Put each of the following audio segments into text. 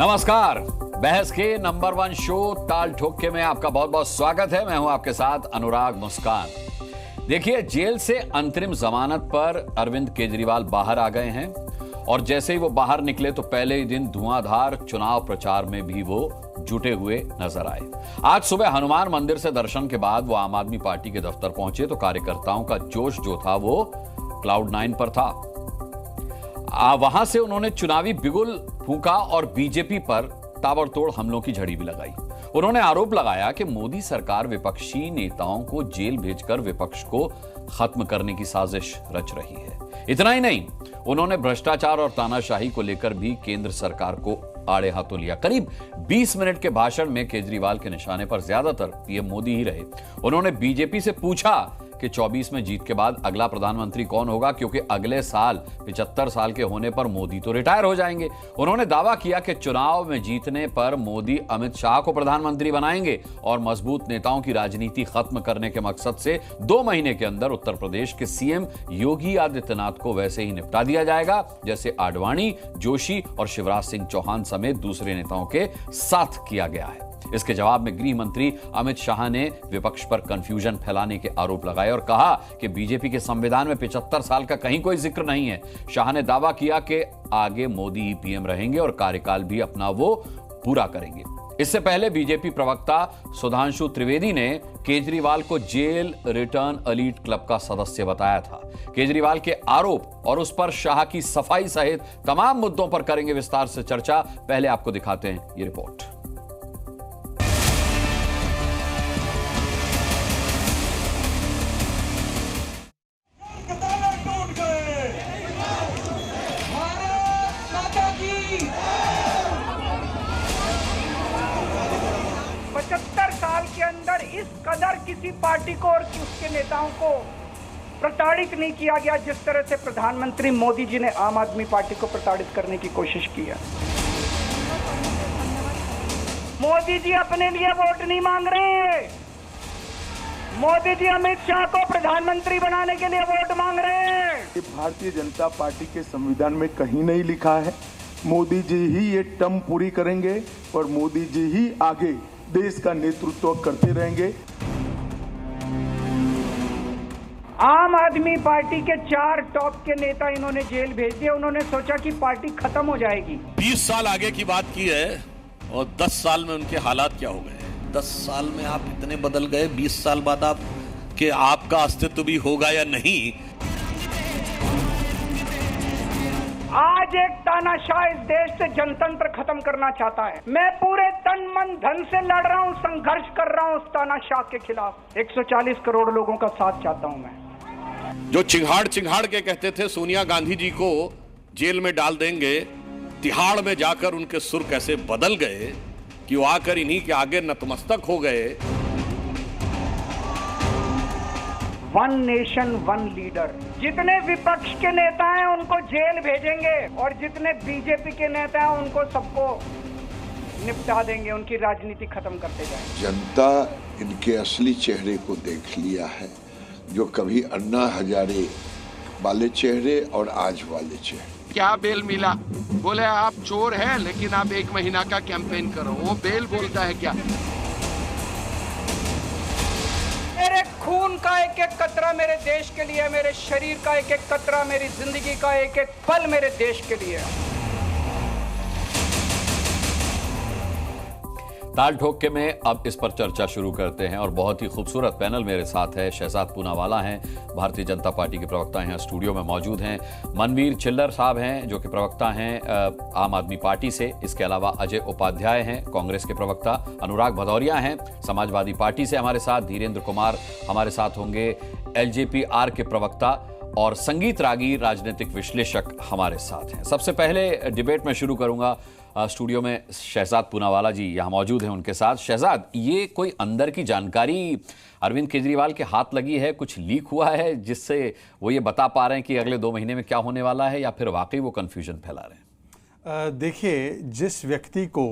नमस्कार। बहस के नंबर 1 शो ताल ठोके में आपका बहुत बहुत स्वागत है। मैं हूं आपके साथ अनुराग मुस्कान। देखिए, जेल से अंतरिम जमानत पर अरविंद केजरीवाल बाहर आ गए हैं और जैसे ही वो बाहर निकले तो पहले ही दिन धुआंधार चुनाव प्रचार में भी वो जुटे हुए नजर आए। आज सुबह हनुमान मंदिर से दर्शन के बाद वो आम आदमी पार्टी के दफ्तर पहुंचे तो कार्यकर्ताओं का जोश जो था वो क्लाउड 9 पर था। वहां से उन्होंने चुनावी बिगुल फूंका और बीजेपी पर ताबड़तोड़ हमलों की झड़ी भी लगाई। उन्होंने आरोप लगाया कि मोदी सरकार विपक्षी नेताओं को जेल भेजकर विपक्ष को खत्म करने की साजिश रच रही है। इतना ही नहीं, उन्होंने भ्रष्टाचार और तानाशाही को लेकर भी केंद्र सरकार को आड़े हाथों लिया। करीब 20 मिनट के भाषण में केजरीवाल के निशाने पर ज्यादातर पीएम मोदी ही रहे। उन्होंने बीजेपी से पूछा कि 24 में जीत के बाद अगला प्रधानमंत्री कौन होगा, क्योंकि अगले साल 75 साल के होने पर मोदी तो रिटायर हो जाएंगे। उन्होंने दावा किया कि चुनाव में जीतने पर मोदी अमित शाह को प्रधानमंत्री बनाएंगे और मजबूत नेताओं की राजनीति खत्म करने के मकसद से 2 महीने के अंदर उत्तर प्रदेश के सीएम योगी आदित्यनाथ को वैसे ही निपटा दिया जाएगा जैसे आडवाणी, जोशी और शिवराज सिंह चौहान समेत दूसरे नेताओं के साथ किया गया है। इसके जवाब में गृह मंत्री अमित शाह ने विपक्ष पर कंफ्यूजन फैलाने के आरोप लगाए और कहा कि बीजेपी के संविधान में 75 साल का कहीं कोई जिक्र नहीं है। शाह ने दावा किया कि आगे मोदी ही पीएम रहेंगे और कार्यकाल भी अपना वो पूरा करेंगे। इससे पहले बीजेपी प्रवक्ता सुधांशु त्रिवेदी ने केजरीवाल को जेल रिटर्न एलीट क्लब का सदस्य बताया था। केजरीवाल के आरोप और उस पर शाह की सफाई सहित तमाम मुद्दों पर करेंगे विस्तार से चर्चा। पहले आपको दिखाते हैं ये रिपोर्ट। इस कदर किसी पार्टी को और उसके नेताओं को प्रताड़ित नहीं किया गया जिस तरह से प्रधानमंत्री मोदी जी ने आम आदमी पार्टी को प्रताड़ित करने की कोशिश की है। मोदी जी अपने लिए वोट नहीं मांग रहे हैं। मोदी जी अमित शाह को प्रधानमंत्री बनाने के लिए वोट मांग रहे हैं। भारतीय जनता पार्टी के संविधान में कहीं नहीं लिखा है मोदी जी ही ये टर्म पूरी करेंगे और मोदी जी ही आगे देश का नेतृत्व करते रहेंगे। आम आदमी पार्टी के 4 टॉप के नेता इन्होंने जेल भेज दिए। उन्होंने सोचा कि पार्टी खत्म हो जाएगी। 20 साल आगे की बात की है और 10 साल में उनके हालात क्या हो गए। 10 साल में आप इतने बदल गए, 20 साल बाद आपका अस्तित्व भी होगा या नहीं। आज एक तानाशाह इस देश से जनतंत्र खत्म करना चाहता है। मैं पूरे तन मन धन से लड़ रहा हूं, संघर्ष कर रहा हूं उस तानाशाह के खिलाफ। 140 करोड़ लोगों का साथ चाहता हूं मैं। जो चिंगाड़ के कहते थे सोनिया गांधी जी को जेल में डाल देंगे, तिहाड़ में जाकर उनके सुर कैसे बदल गए कि वो आकर इन्हीं के आगे नतमस्तक हो गए। 1 नेशन 1 लीडर। जितने विपक्ष के नेता हैं उनको जेल भेजेंगे और जितने बीजेपी के नेता हैं उनको सबको निपटा देंगे, उनकी राजनीति खत्म करते जाएंगे। जनता इनके असली चेहरे को देख लिया है, जो कभी अन्ना हजारे वाले चेहरे और आज वाले चेहरे। क्या बेल मिला? बोले आप चोर हैं लेकिन आप 1 महीना का कैंपेन करो। वो बेल बोलता है क्या? मेरे खून का एक एक कतरा मेरे देश के लिए, मेरे शरीर का एक एक कतरा, मेरी जिंदगी का एक एक पल मेरे देश के लिए। ताल ठोके में अब इस पर चर्चा शुरू करते हैं और बहुत ही खूबसूरत पैनल मेरे साथ है। शहजाद पूनावाला हैं, भारतीय जनता पार्टी के प्रवक्ता हैं, स्टूडियो में मौजूद हैं। मनवीर चिल्लर साहब हैं जो कि प्रवक्ता हैं आम आदमी पार्टी से। इसके अलावा अजय उपाध्याय हैं, कांग्रेस के प्रवक्ता। अनुराग भदौरिया हैं, समाजवादी पार्टी से हमारे साथ। धीरेन्द्र कुमार हमारे साथ होंगे, एलजेपीआर के प्रवक्ता। और संगीत रागी, राजनीतिक विश्लेषक हमारे साथ हैं। सबसे पहले डिबेट में शुरू करूंगा। स्टूडियो में शहजाद पूनावाला जी यहाँ मौजूद हैं, उनके साथ। शहजाद, ये कोई अंदर की जानकारी अरविंद केजरीवाल के हाथ लगी है, कुछ लीक हुआ है जिससे वो ये बता पा रहे हैं कि अगले 2 महीने में क्या होने वाला है, या फिर वाकई वो कंफ्यूजन फैला रहे हैं? देखिए, जिस व्यक्ति को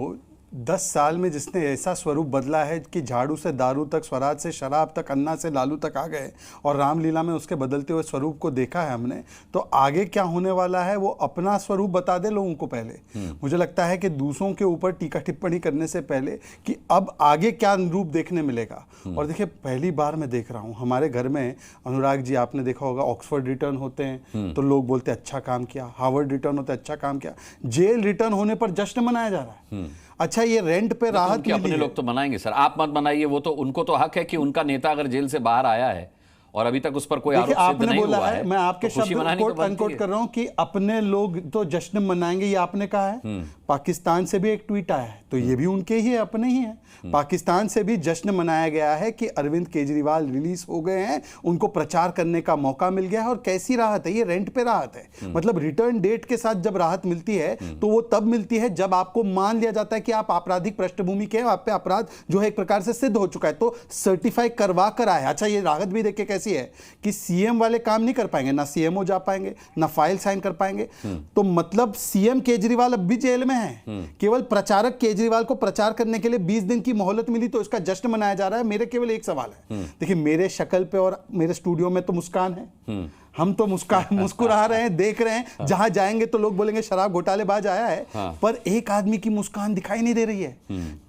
10 साल में जिसने ऐसा स्वरूप बदला है कि झाड़ू से दारू तक, स्वराज से शराब तक, अन्ना से लालू तक आ गए और रामलीला में उसके बदलते हुए स्वरूप को देखा है हमने, तो आगे क्या होने वाला है वो अपना स्वरूप बता दे लोगों को पहले। मुझे लगता है कि दूसरों के ऊपर टीका टिप्पणी करने से पहले कि अब आगे क्या रूप देखने मिलेगा। और देखिए, पहली बार मैं देख रहा हूँ हमारे घर में, अनुराग जी आपने देखा होगा, ऑक्सफोर्ड रिटर्न होते हैं तो लोग बोलते हैं अच्छा काम किया, हार्वर्ड रिटर्न होता है अच्छा काम किया, जेल रिटर्न होने पर जश्न मनाया जा रहा है। अच्छा, ये रेंट पे राहत मिली अपने है। लोग तो मनाएंगे सर, आप मत मनाइए, वो तो उनको तो हक है कि उनका नेता अगर जेल से बाहर आया है और अभी तक उस पर कोई आरोप सिद्ध नहीं हुआ है, मैं आपके तो शब्द कोट अनकोट कर रहा हूं कि अपने लोग तो जश्न मनाएंगे, ये आपने कहा है। पाकिस्तान से भी एक ट्वीट आया है, तो ये भी उनके ही है, अपने ही है। पाकिस्तान से भी जश्न मनाया गया है कि अरविंद केजरीवाल रिलीज हो गए हैं, उनको प्रचार करने का मौका मिल गया है। और कैसी राहत है, ये रेंट पे राहत है। मतलब रिटर्न डेट के साथ जब राहत मिलती है तो वो तब मिलती है जब आपको मान लिया जाता है कि आप आपराधिक पृष्ठभूमि के हैं, आप पे अपराध जो है एक प्रकार से सिद्ध हो चुका है, तो सर्टिफाई करवा कर आए। अच्छा, ये राहत भी देखिए कैसी है कि सीएम वाले काम नहीं कर पाएंगे, ना सीएमओ जा पाएंगे, ना फाइल साइन कर पाएंगे। तो मतलब सीएम केजरीवाल अब भी जेल में है, केवल प्रचारक केजरीवाल को प्रचार करने के लिए 20 दिन की मोहलत मिली तो इसका जश्न मनाया जा रहा है। मेरे केवल एक सवाल है, देखिए मेरे शक्ल पे और मेरे स्टूडियो में तो मुस्कान है, हम तो मुस्कुरा रहे हैं, देख रहे हैं, जहां जाएंगे तो लोग बोलेंगे शराब घोटालेबाज आया है, पर एक आदमी की मुस्कान दिखाई नहीं दे रही है।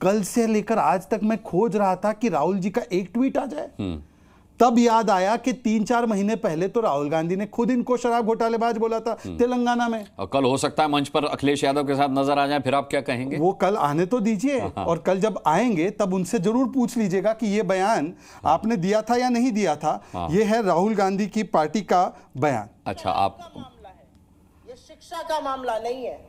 कल से लेकर आज तक मैं खोज रहा था कि राहुल जी का एक ट्वीट आ जाए, तब याद आया कि 3-4 महीने पहले तो राहुल गांधी ने खुद इनको शराब घोटालेबाज बोला था तेलंगाना में। और कल हो सकता है मंच पर अखिलेश यादव के साथ नजर आ जाए, फिर आप क्या कहेंगे? वो कल आने तो दीजिए, और कल जब आएंगे तब उनसे जरूर पूछ लीजिएगा कि ये बयान आपने दिया था या नहीं दिया था। ये है राहुल गांधी की पार्टी का बयान। अच्छा, आप मामला है, ये शिक्षा का मामला नहीं है।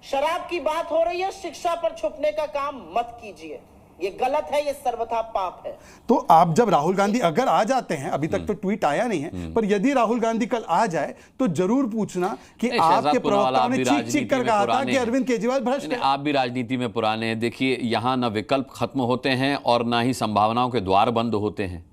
शराब की बात हो रही है, शिक्षा पर छुपने का काम मत कीजिए, ये गलत है, ये सर्वथा पाप है। तो आप जब राहुल गांधी अगर आ जाते हैं, अभी तक तो ट्वीट आया नहीं है, पर यदि राहुल गांधी कल आ जाए तो जरूर पूछना कि आपके प्रवक्ताओं ने चीख कर कहा था कि अरविंद केजरीवाल भ्रष्ट है। आप भी राजनीति में पुराने हैं, देखिए यहां ना विकल्प खत्म होते हैं और ना ही संभावनाओं के द्वार बंद होते हैं।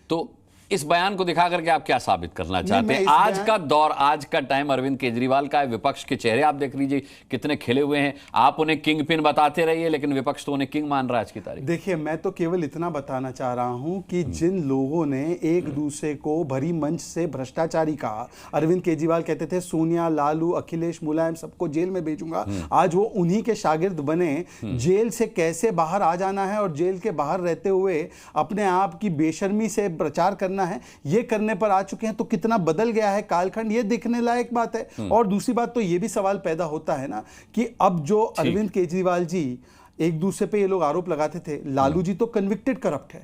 तो इस बयान को दिखा करके आप क्या साबित करना चाहते हैं? आज का दौर, आज का टाइम अरविंद केजरीवाल का है। विपक्ष के चेहरे आप देख लीजिए कितने खिले हुए हैं। आप उन्हें किंग पिन बताते रहिए, लेकिन विपक्ष तो उन्हें किंग मान रहा है आज की तारीख। देखिए, मैं तो केवल इतना बताना चाह रहा हूं कि जिन लोगों ने एक दूसरे को भरी मंच से भ्रष्टाचारी कहा, अरविंद केजरीवाल कहते थे सोनिया, लालू, अखिलेश, मुलायम सबको जेल में भेजूंगा, आज वो उन्हीं के शागिर्द बने। जेल से कैसे बाहर आ जाना है और जेल के बाहर रहते हुए अपने आप की बेशर्मी से प्रचार करना है, ये करने पर आ चुके हैं। तो कितना बदल गया है कालखंड, ये देखने लायक बात है। और दूसरी बात तो ये भी सवाल पैदा होता है ना कि अब जो अरविंद केजरीवाल जी एक दूसरे पे ये लोग आरोप लगाते थे, लालू जी तो कन्विक्टेड करप्ट है,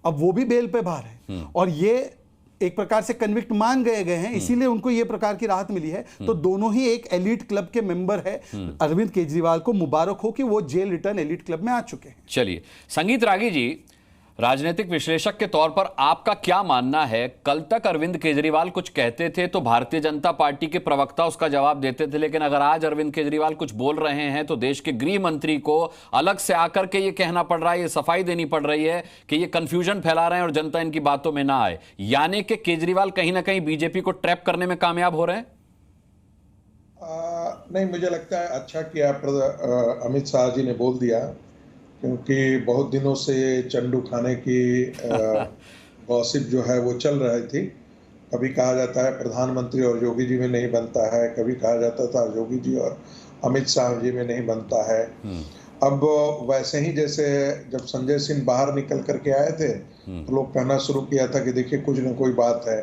अब वो भी बेल पे बाहर है और ये एक प्रकार से कन्विक्ट मान गए हैं, इसीलिए उनको ये प्रकार की राहत मिली है। तो दोनों ही एक एलिट क्लब के मेंबर है। अरविंद केजरीवाल को मुबारक हो कि वो जेल रिटर्न एलिट क्लब में आ चुके हैं। चलिए, संगीत रागी जी, राजनीतिक विश्लेषक के तौर पर आपका क्या मानना है? कल तक अरविंद केजरीवाल कुछ कहते थे तो भारतीय जनता पार्टी के प्रवक्ता उसका जवाब देते थे, लेकिन अगर आज अरविंद केजरीवाल कुछ बोल रहे हैं तो देश के गृह मंत्री को अलग से आकर के ये कहना पड़ रहा है, ये सफाई देनी पड़ रही है कि ये कंफ्यूजन फैला रहे हैं और जनता इनकी बातों में ना आए। यानी कि केजरीवाल कहीं ना कहीं बीजेपी को ट्रैप करने में कामयाब हो रहे हैं। नहीं, मुझे लगता है अच्छा किया अमित शाह जी ने बोल दिया, क्योंकि बहुत दिनों से चंडू खाने की गॉसिप जो है वो चल रही थी। कभी कहा जाता है प्रधानमंत्री और योगी जी में नहीं बनता है, कभी कहा जाता था योगी जी और अमित शाह जी में नहीं बनता है। अब वैसे ही जैसे जब संजय सिंह बाहर निकल करके आए थे तो लोग कहना शुरू किया था कि देखिए कुछ न कोई बात है,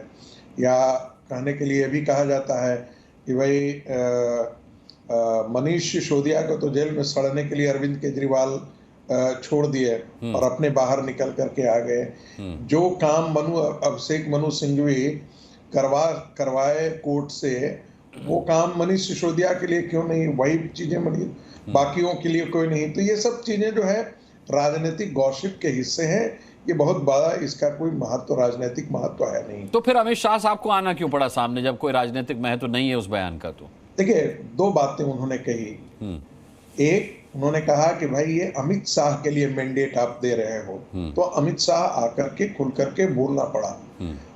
या कहने के लिए भी कहा जाता है कि भाई मनीष सिसोदिया को तो जेल में सड़ने के लिए अरविंद केजरीवाल छोड़ दिए और अपने बाहर निकल करके आ गए। जो काम अभिषेक मनु सिंघवी करवाए कोर्ट से, वो काम मनीष सिसोदिया के लिए क्यों नहीं, वही चीजें बनी, बाकियों के लिए कोई नहीं। तो ये सब चीजें जो है राजनीतिक गॉसिप के हिस्से हैं, ये बहुत बड़ा, इसका कोई महत्व, राजनीतिक महत्व है नहीं। तो फिर अमित शाह साहब को आना क्यों पड़ा सामने जब कोई राजनीतिक महत्व नहीं है उस बयान का? तो देखिए, दो बातें उन्होंने कही। एक, उन्होंने कहा कि भाई ये अमित शाह के लिए मैंडेट आप दे रहे हो, तो अमित शाह आकर के खुल करके बोलना पड़ा।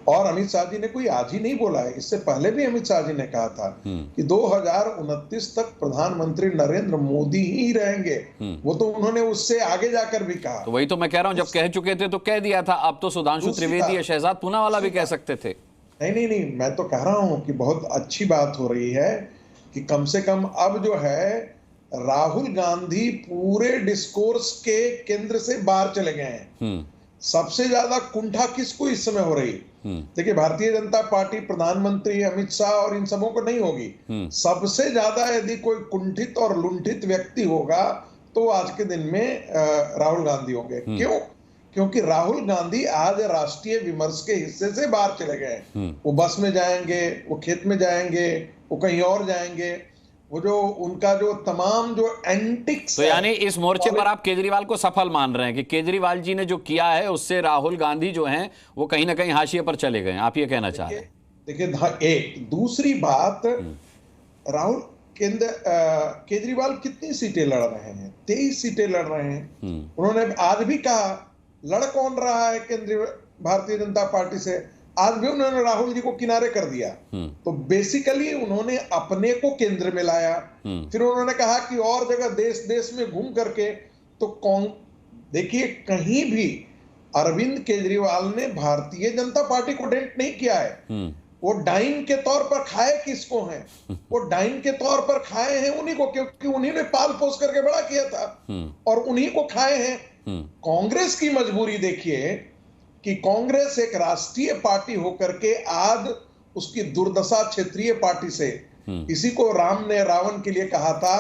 और अमित शाह जी ने कोई आज ही नहीं बोला है, इससे पहले भी अमित शाह जी ने कहा था कि 2029 तक प्रधानमंत्री नरेंद्र मोदी ही रहेंगे। वो तो उन्होंने उससे आगे जाकर भी कहा। तो वही तो मैं कह रहा हूं, जब कह चुके थे तो कह दिया था। अब तो सुधांशु त्रिवेदी या शहजाद पूनावाला भी कह सकते थे। नहीं, मैं तो कह रहा हूं कि बहुत अच्छी बात हो रही है कि कम से कम अब जो है राहुल गांधी पूरे डिस्कोर्स के केंद्र से बाहर चले गए हैं। सबसे ज्यादा कुंठा किसको इस समय हो रही? देखिए, भारतीय जनता पार्टी, प्रधानमंत्री अमित शाह और इन सबों को नहीं होगी। सबसे ज्यादा यदि कोई कुंठित और लुंठित व्यक्ति होगा तो आज के दिन में राहुल गांधी होंगे। क्यों? क्योंकि राहुल गांधी आज राष्ट्रीय विमर्श के हिस्से से बाहर चले गए। वो बस में जाएंगे, वो खेत में जाएंगे, वो कहीं और जाएंगे। वो जो उनका जो तमाम जो एंटिक्स, तो यानी इस मोर्चे पर आप केजरीवाल को सफल मान रहे हैं कि केजरीवाल जी ने जो किया है उससे राहुल गांधी जो हैं वो कहीं ना कहीं हाशिए पर चले गए, आप ये कहना चाह रहे हैं? देखिए, एक दूसरी बात, राहुल केजरीवाल कितनी सीटें लड़ रहे हैं? 23 सीटें लड़ रहे हैं। उन्होंने आज भी कहा, लड़ कौन रहा है केंद्रीय भारतीय जनता पार्टी से? आज भी उन्होंने राहुल जी को किनारे कर दिया। तो बेसिकली उन्होंने अपने को केंद्र में लाया। फिर उन्होंने कहा कि और जगह देश देश में घूम करके तो कौन, देखिए कहीं भी अरविंद केजरीवाल ने भारतीय जनता पार्टी को डेंट नहीं किया है। वो डाइन के तौर पर खाए किसको हैं? वो डाइन के तौर पर खाए हैं उन्हीं को, क्योंकि उन्हीं ने पाल पोस करके बड़ा किया था और उन्हीं को खाए हैं। कांग्रेस की मजबूरी देखिए कि कांग्रेस एक राष्ट्रीय पार्टी होकर के आज उसकी दुर्दशा क्षेत्रीय पार्टी से, इसी को राम ने रावण के लिए कहा था,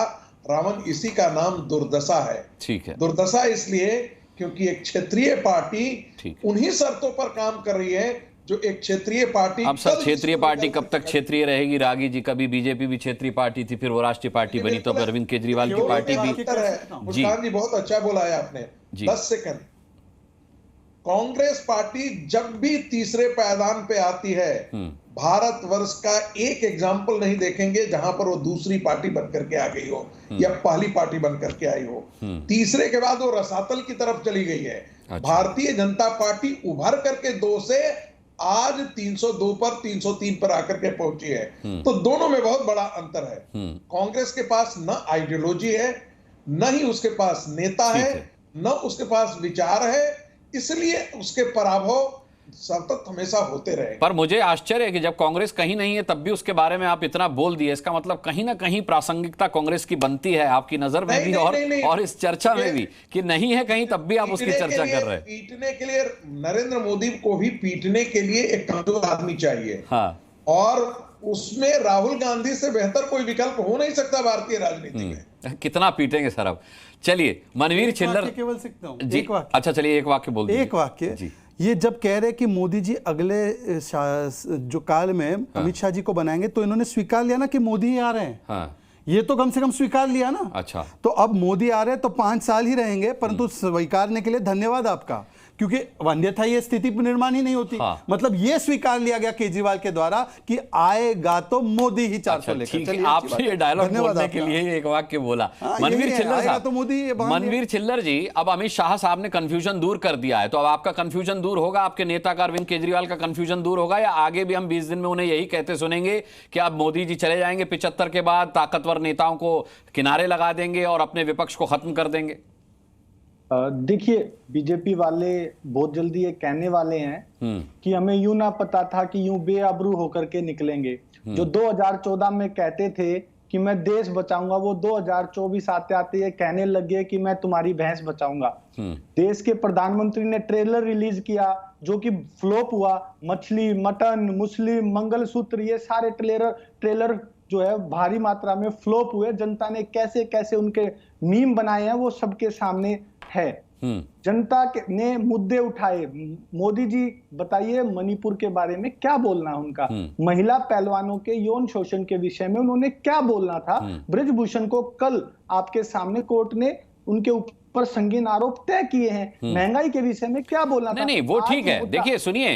रावण इसी का नाम दुर्दशा है। ठीक है, दुर्दशा इसलिए क्योंकि एक क्षेत्रीय पार्टी उन्हीं शर्तों पर काम कर रही है जो एक क्षेत्रीय पार्टी। अब सर, क्षेत्रीय पार्टी कब तक क्षेत्रीय रहेगी रागी जी? कभी बीजेपी भी क्षेत्रीय पार्टी थी, फिर वो राष्ट्रीय पार्टी बनी, तो अरविंद केजरीवाल की पार्टी भी। मुस्कान जी बहुत अच्छा बोला है आपने। 10 सेकंड। कांग्रेस पार्टी जब भी तीसरे पायदान पे आती है, भारतवर्ष का एक एग्जाम्पल नहीं देखेंगे जहां पर वो दूसरी पार्टी बनकर के आ गई हो या पहली पार्टी बनकर के आई हो। तीसरे के बाद वो रसातल की तरफ चली गई है। भारतीय जनता पार्टी उभर करके 2 से आज 302 पर 303 पर आकर के पहुंची है। तो दोनों में बहुत बड़ा अंतर है। कांग्रेस के पास न आइडियोलॉजी है, न ही उसके पास नेता है, न उसके पास विचार है, इसलिए उसके पराभव सतत हमेशा होते रहे। पर मुझे आश्चर्य है कि जब कांग्रेस कहीं नहीं है तब भी उसके बारे में आप इतना बोल दिए। इसका मतलब कहीं ना कहीं प्रासंगिकता कांग्रेस की बनती है आपकी नजर में भी और इस चर्चा में भी कि नहीं है कहीं, तब भी आप उसकी चर्चा कर रहे हैं। पीटने के लिए नरेंद्र मोदी को भी पीटने के लिए एक कमजोर आदमी चाहिए। हाँ, और उसमें राहुल गांधी से बेहतर कोई विकल्प हो नहीं सकता भारतीय राजनीति में। कितना पीटेंगे सर? अब चलिए, मनवीर छिल्लर केवल सीखता हूं जी। अच्छा चलिए, एक वाक्य बोल दीजिए। एक वाक्य जी। ये जब कह रहे कि मोदी जी अगले जो काल में अमित शाह जी को बनाएंगे, तो इन्होंने स्वीकार लिया ना कि मोदी ही आ रहे हैं। हाँ, ये तो कम से कम स्वीकार लिया ना। अच्छा, तो अब मोदी आ रहे हैं तो 5 साल ही रहेंगे, परंतु स्वीकारने के लिए धन्यवाद आपका, क्योंकि अन्यथा ये स्थिति निर्माण ही नहीं होती। हाँ। मतलब ये स्वीकार लिया गया केजरीवाल के द्वारा कि आएगा तो मोदी ही 400 लेकर। आपसे ये डायलॉग बोलने के लिए एक वाक्य बोला। मनवीर छिल्लर साहब, तो मोदी, मनवीर छिल्लर जी, अब अमित शाह साहब ने कंफ्यूजन दूर कर दिया है, तो अब आपका कंफ्यूजन दूर होगा, आपके नेता का अरविंद केजरीवाल का कंफ्यूजन दूर होगा, या आगे भी हम 20 दिन में उन्हें यही कहते सुनेंगे कि अब मोदी जी चले जाएंगे 75 के बाद, ताकतवर नेताओं को किनारे लगा देंगे और अपने विपक्ष को खत्म कर देंगे? देखिए, बीजेपी वाले बहुत जल्दी ये कहने वाले हैं कि हमें यूं ना पता था कि यूं बेआबरू होकर के निकलेंगे। जो 2014 में कहते थे कि मैं देश बचाऊंगा, वो 2024 आते आते ये कहने लगे कि मैं तुम्हारी भैंस बचाऊंगा। देश के प्रधानमंत्री ने ट्रेलर रिलीज किया जो कि फ्लॉप हुआ। मछली, मटन, मुस्लिम, मंगलसूत्र, ये सारे ट्रेलर जो है भारी मात्रा में फ्लॉप हुए। जनता ने कैसे कैसे उनके मीम बनाए हैं वो सबके सामने है। जनता ने मुद्दे उठाए। मोदी जी बताइए, मणिपुर के बारे में क्या बोलना है उनका? महिला पहलवानों के यौन शोषण के विषय में उन्होंने क्या बोलना था? ब्रिजभूषण को कल आपके सामने कोर्ट ने उनके पर संगीन आरोप तय किए हैं। महंगाई के विषय में क्या बोलना था? नहीं, वो ठीक है। देखिए सुनिए,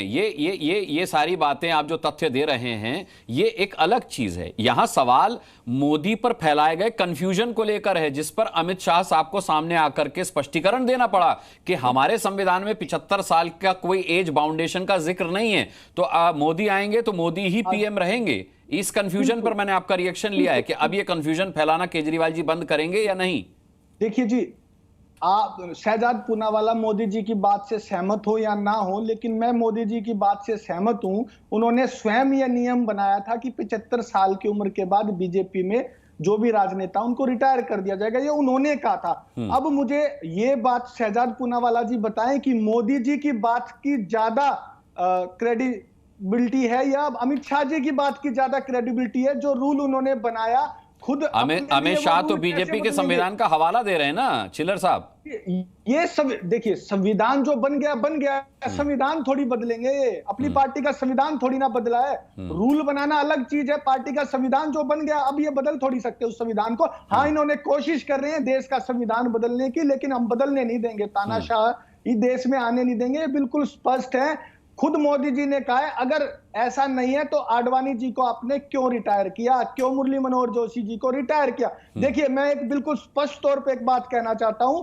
ये सारी बातें आप जो तथ्य दे रहे हैं, ये एक अलग चीज है। यहां सवाल मोदी पर फैलाए गए कंफ्यूजन को लेकर है, जिस पर अमित शाह साहब को सामने आकर के स्पष्टीकरण देना पड़ा कि हमारे संविधान में 75 साल का कोई एज बाउंडेशन का जिक्र नहीं है, तो मोदी आएंगे तो मोदी ही पीएम रहेंगे। इस कंफ्यूजन पर मैंने आपका रिएक्शन लिया है कि अब ये कंफ्यूजन फैलाना केजरीवाल जी बंद करेंगे या नहीं। देखिए जी, आप शहजाद पूनावाला मोदी जी की बात से सहमत हो या ना हो, लेकिन मैं मोदी जी की बात से सहमत हूं। उन्होंने स्वयं यह नियम बनाया था कि 75 साल की उम्र के बाद बीजेपी में जो भी राजनेता उनको रिटायर कर दिया जाएगा, ये उन्होंने कहा था। अब मुझे ये बात शहजाद पूनावाला जी बताएं कि मोदी जी की बात की ज्यादा क्रेडिबिलिटी है या अमित शाह जी की बात की ज्यादा क्रेडिबिलिटी है? जो रूल उन्होंने बनाया खुद अमित शाह तो बीजेपी के संविधान का हवाला दे रहे हैं ना चिल्लर साहब। ये सब देखिए, संविधान जो बन गया, संविधान थोड़ी बदलेंगे। ये अपनी पार्टी का संविधान थोड़ी ना बदला है। रूल बनाना अलग चीज है, पार्टी का संविधान जो बन गया अब ये बदल थोड़ी सकते उस संविधान को। हाँ, इन्होंने कोशिश कर रहे हैं देश का संविधान बदलने की, लेकिन हम बदलने नहीं देंगे। तानाशाह इस देश में आने नहीं देंगे, बिल्कुल स्पष्ट है। खुद मोदी जी ने कहा है अगर ऐसा नहीं है तो आडवाणी जी को आपने क्यों रिटायर किया, क्यों मुरली मनोहर जोशी जी को रिटायर किया? देखिए, मैं एक बिल्कुल स्पष्ट तौर पे एक बात कहना चाहता हूं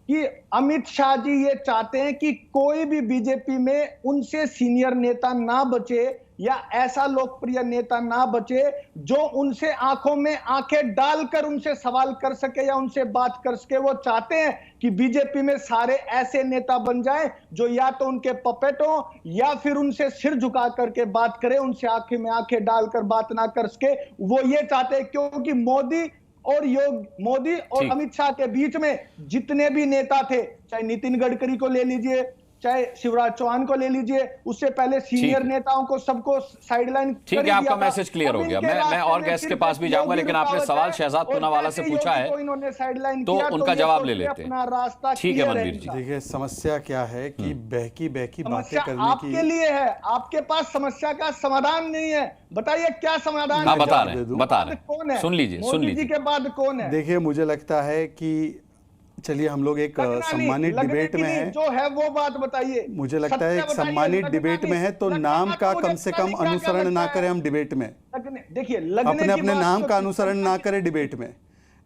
कि अमित शाह जी ये चाहते हैं कि कोई भी बीजेपी में उनसे सीनियर नेता ना बचे या ऐसा लोकप्रिय नेता ना बचे जो उनसे आंखों में आंखें डालकर उनसे सवाल कर सके या उनसे बात कर सके। वो चाहते हैं कि बीजेपी में सारे ऐसे नेता बन जाएं जो या तो उनके पपेट हो या फिर उनसे सिर झुका करके बात करें, उनसे आंखें में आंखें डालकर बात ना कर सके। वो ये चाहते हैं क्योंकि मोदी और अमित शाह के बीच में जितने भी नेता थे, चाहे नितिन गडकरी को ले लीजिए, चाहे शिवराज चौहान को ले लीजिए, उससे पहले सीनियर नेताओं को सबको साइडलाइन। ठीक है, आपका मैसेज क्लियर हो गया। मैं और गेस्ट के पास भी जाऊंगा, लेकिन आपने सवाल शहजाद पूनावाला से पूछा है तो उनका जवाब ले लेते हैं। ठीक है मनवीर जी। देखिए, समस्या क्या है कि बहकी बातें करने की आपके लिए है, आपके पास समस्या का समाधान नहीं है। बताइए क्या समाधान है? बता रहे कौन है? सुन लीजिए मोदी जी के बाद कौन है? देखिए, मुझे लगता है कि चलिए हम लोग एक सम्मानित डिबेट में हैं, जो है वो बात बताइए। मुझे लगता है एक सम्मानित डिबेट में है तो नाम का कम से कम अनुसरण ना करें हम डिबेट में। देखिए, अपने नाम का अनुसरण ना करें डिबेट में,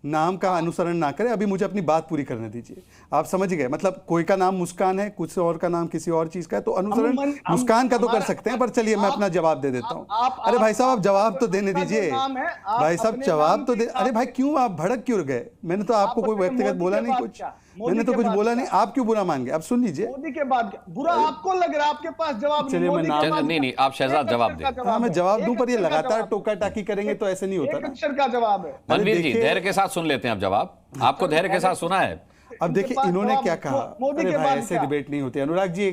नाम का अनुसरण ना करें। अभी मुझे अपनी बात पूरी करने दीजिए। आप समझ गए, मतलब कोई का नाम मुस्कान है, कुछ और का नाम किसी और चीज का है, तो अनुसरण मुस्कान का तो कर सकते हैं। पर चलिए मैं अपना जवाब दे देता हूं। अरे भाई साहब, आप जवाब तो देने दीजिए। भाई साहब जवाब तो दे। अरे भाई क्यों आप भड़क क्यों गए? मैंने तो आपको कोई व्यक्तिगत बोला नहीं, कुछ मैंने तो कुछ बोला नहीं। आप क्यों बुरा मान गए? अब सुन लीजिए। मोदी के बाद बुरा आपको लग रहा है, आपके पास जवाब नहीं, आप शहजाद जवाब दे। हाँ, मैं जवाब दूं, पर ये लगातार टोका टाकी करेंगे तो ऐसे नहीं होता। अक्षर का जवाब है। मनवीर जी, धैर्य के साथ सुन लेते हैं आप जवाब। आपको धैर्य के साथ सुना है। अब देखिए इन्होंने क्या कहा। अरे भाई, ऐसे डिबेट नहीं होती। अनुराग जी,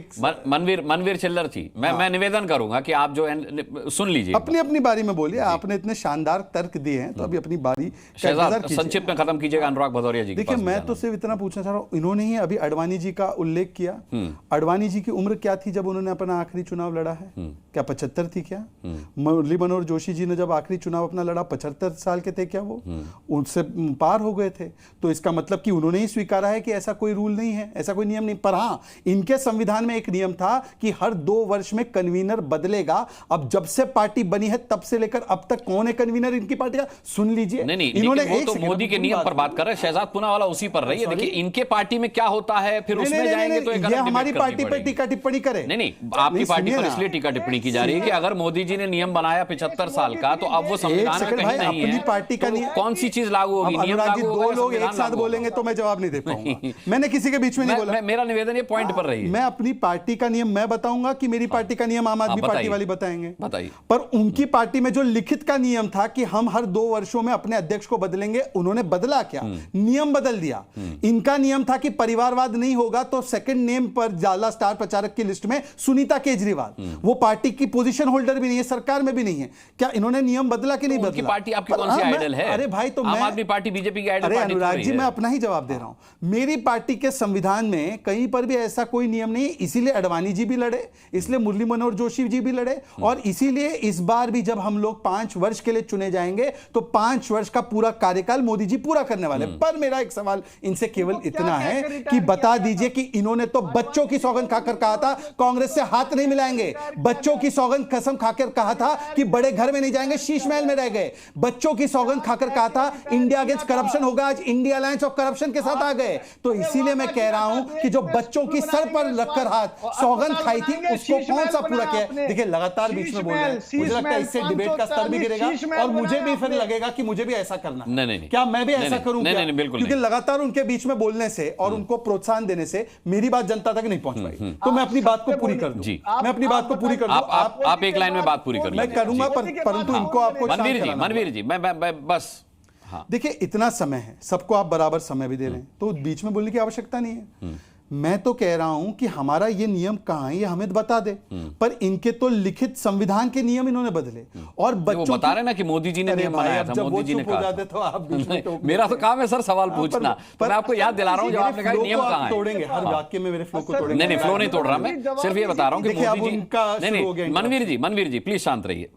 मनवीर चिल्लर जी, मैं निवेदन करूंगा कि आप जो सुन लीजिए, अपनी बारी में बोलिए। आपने इतने शानदार तर्क दिए हैं, तो अभी अपनी बारी संक्षिप्त में खत्म कीजिएगा अनुराग भदौरिया जी। देखिए, मैं तो सिर्फ इतना पूछना चाह रहा हूँ, इन्होंने ही अभी आडवाणी जी का उल्लेख किया। आडवाणी जी की उम्र क्या थी जब उन्होंने अपना आखिरी चुनाव लड़ा है? क्या 75 थी? क्या मुरली मनोहर जोशी जी ने जब आखिरी चुनाव अपना लड़ा 75 साल के थे क्या? वो उनसे पार हो गए थे। तो इसका मतलब कि उन्होंने ही स्वीकारा है कि ऐसा कोई रूल नहीं है, ऐसा कोई नियम नहीं। पर हाँ, इनके संविधान में एक नियम था कि हर 2 वर्ष में कन्वीनर बदलेगा। अब जब से पार्टी बनी है तब से लेकर अब तक कौन है कन्वीनर इनकी पार्टी का? सुन लीजिए। नहीं, इन्होंने तो मोदी के नियम पर बात कर रहे हैं। शहजाद पूनावाला उसी पर रही है। देखिए, इनके पार्टी में क्या होता है, फिर उसमें जाएंगे तो एक हमारी पार्टी पर टीका टिप्पणी करे। नहीं, आपकी पार्टी पर इसलिए टीका टिप्पणी की जा रही है कि अगर मोदी जी ने नियम बनाया 75 साल का, तो अब वो संविधान में कहीं नहीं है। अपनी पार्टी का नियम कौन सी चीज लागू होगी? नियम लागू होगा। 2 लोग एक साथ बोलेंगे तो मैं जवाब नहीं दे पाऊंगा। मैंने किसी के बीच में नहीं बोला। मेरा निवेदन ये पॉइंट पर रही है। मैं अपनी पार्टी का नियम मैं बताऊंगा कि मेरी पार्टी का नियम आम आदमी पार्टी वाली बताएंगे। बताइए। पर उनकी पार्टी में जो लिखित का नियम था कि हम हर 2 वर्षों में अपने अध्यक्ष को बदलेंगे, उन्होंने बदला क्या? नियम बदल दिया। इनका नियम था कि परिवारवाद नहीं होगा तो सेकंड नेम पर जाला स्टार प्रचारक की लिस्ट में सुनीता केजरीवाल। वो पार्टी की पोजीशन होल्डर भी नहीं है, सरकार में भी नहीं है, क्या इन्होंने नियम बदला कि नहीं बदला? उनकी पार्टी आपकी कौन सी आइडल है? अरे भाई, तो आम आदमी पार्टी बीजेपी की आइडल पार्टी। अनुराग जी, मैं अपना ही जवाब दे रहा हूं। मेरी पार्टी के संविधान में कहीं पर भी ऐसा कोई नियम नहीं है, इसीलिए अडवाणी जी भी लड़े, इसलिए मुरली मनोहर जोशी जी भी लड़े, और इसीलिए इस बार भी जब हम लोग 5 वर्ष के लिए चुने जाएंगे तो 5 वर्ष का पूरा कार्यकाल मोदी जी पूरा करने वाले। पर मेरा एक सवाल इनसे केवल इतना है कि बता दीजिए कि इन्होंने तो बच्चों की सौगंध खाकर कहा था कांग्रेस से हाथ नहीं मिलाएंगे, बच्चों की सौगंध कसम खाकर कहा था कि बड़े घर में नहीं जाएंगे, शीश महल में रह गए, बच्चों की सौगंध खाकर कहा था इंडिया अगेंस्ट करप्शन होगा, आज इंडिया अलायंस ऑफ करप्शन के साथ आ गए। तो इसीलिए मैं कह रहा हूं कि जो बच्चों की सर पर रखकर हाथ सौगंध खाई थी उसको कौन सा पूरा किया? देखिए लगातार बीच में बोल रहे हैं, मुझे लगता है इससे डिबेट का स्तर भी गिरेगा और मुझे भी फिर लगेगा कि मुझे भी ऐसा करना। नहीं, क्या मैं भी ऐसा करूं? बिल्कुल, क्योंकि लगातार उनके बीच में बोलने से और उनको प्रोत्साहन देने से मेरी बात जनता तक नहीं पहुंच पाई। तो मैं अपनी बात को पूरी कर दूं, मैं अपनी बात को पूरी कर दूं। आप एक लाइन में बात पूरी कर, मैं करूंगा, परंतु इनको आपको मनवीर जी मैं बस, हाँ देखिए इतना समय है, सबको आप बराबर समय भी दे रहे हैं, तो बीच में बोलने की आवश्यकता नहीं है। मैं तो कह रहा हूं कि हमारा ये नियम कहां है ये हमें बता दे, पर इनके तो लिखित संविधान के नियम इन्होंने बदले और बच्चों बता रहे ना कि मोदी जी ने नियम बनाया था, मोदी जी ने कहा था। तो आप मेरा तो काम है सर सवाल पूछना, मैं आपको याद दिला रहा हूं जब आपने कहा नियम कहां है। तोड़ेंगे हर वाक्य में मेरे फ्लो को तोड़ेंगे। नहीं, फ्लो नहीं तोड़ रहा, मैं सिर्फ ये बता रहा हूं कि मोदी जी। मनवीर जी प्लीज शांत रहिए,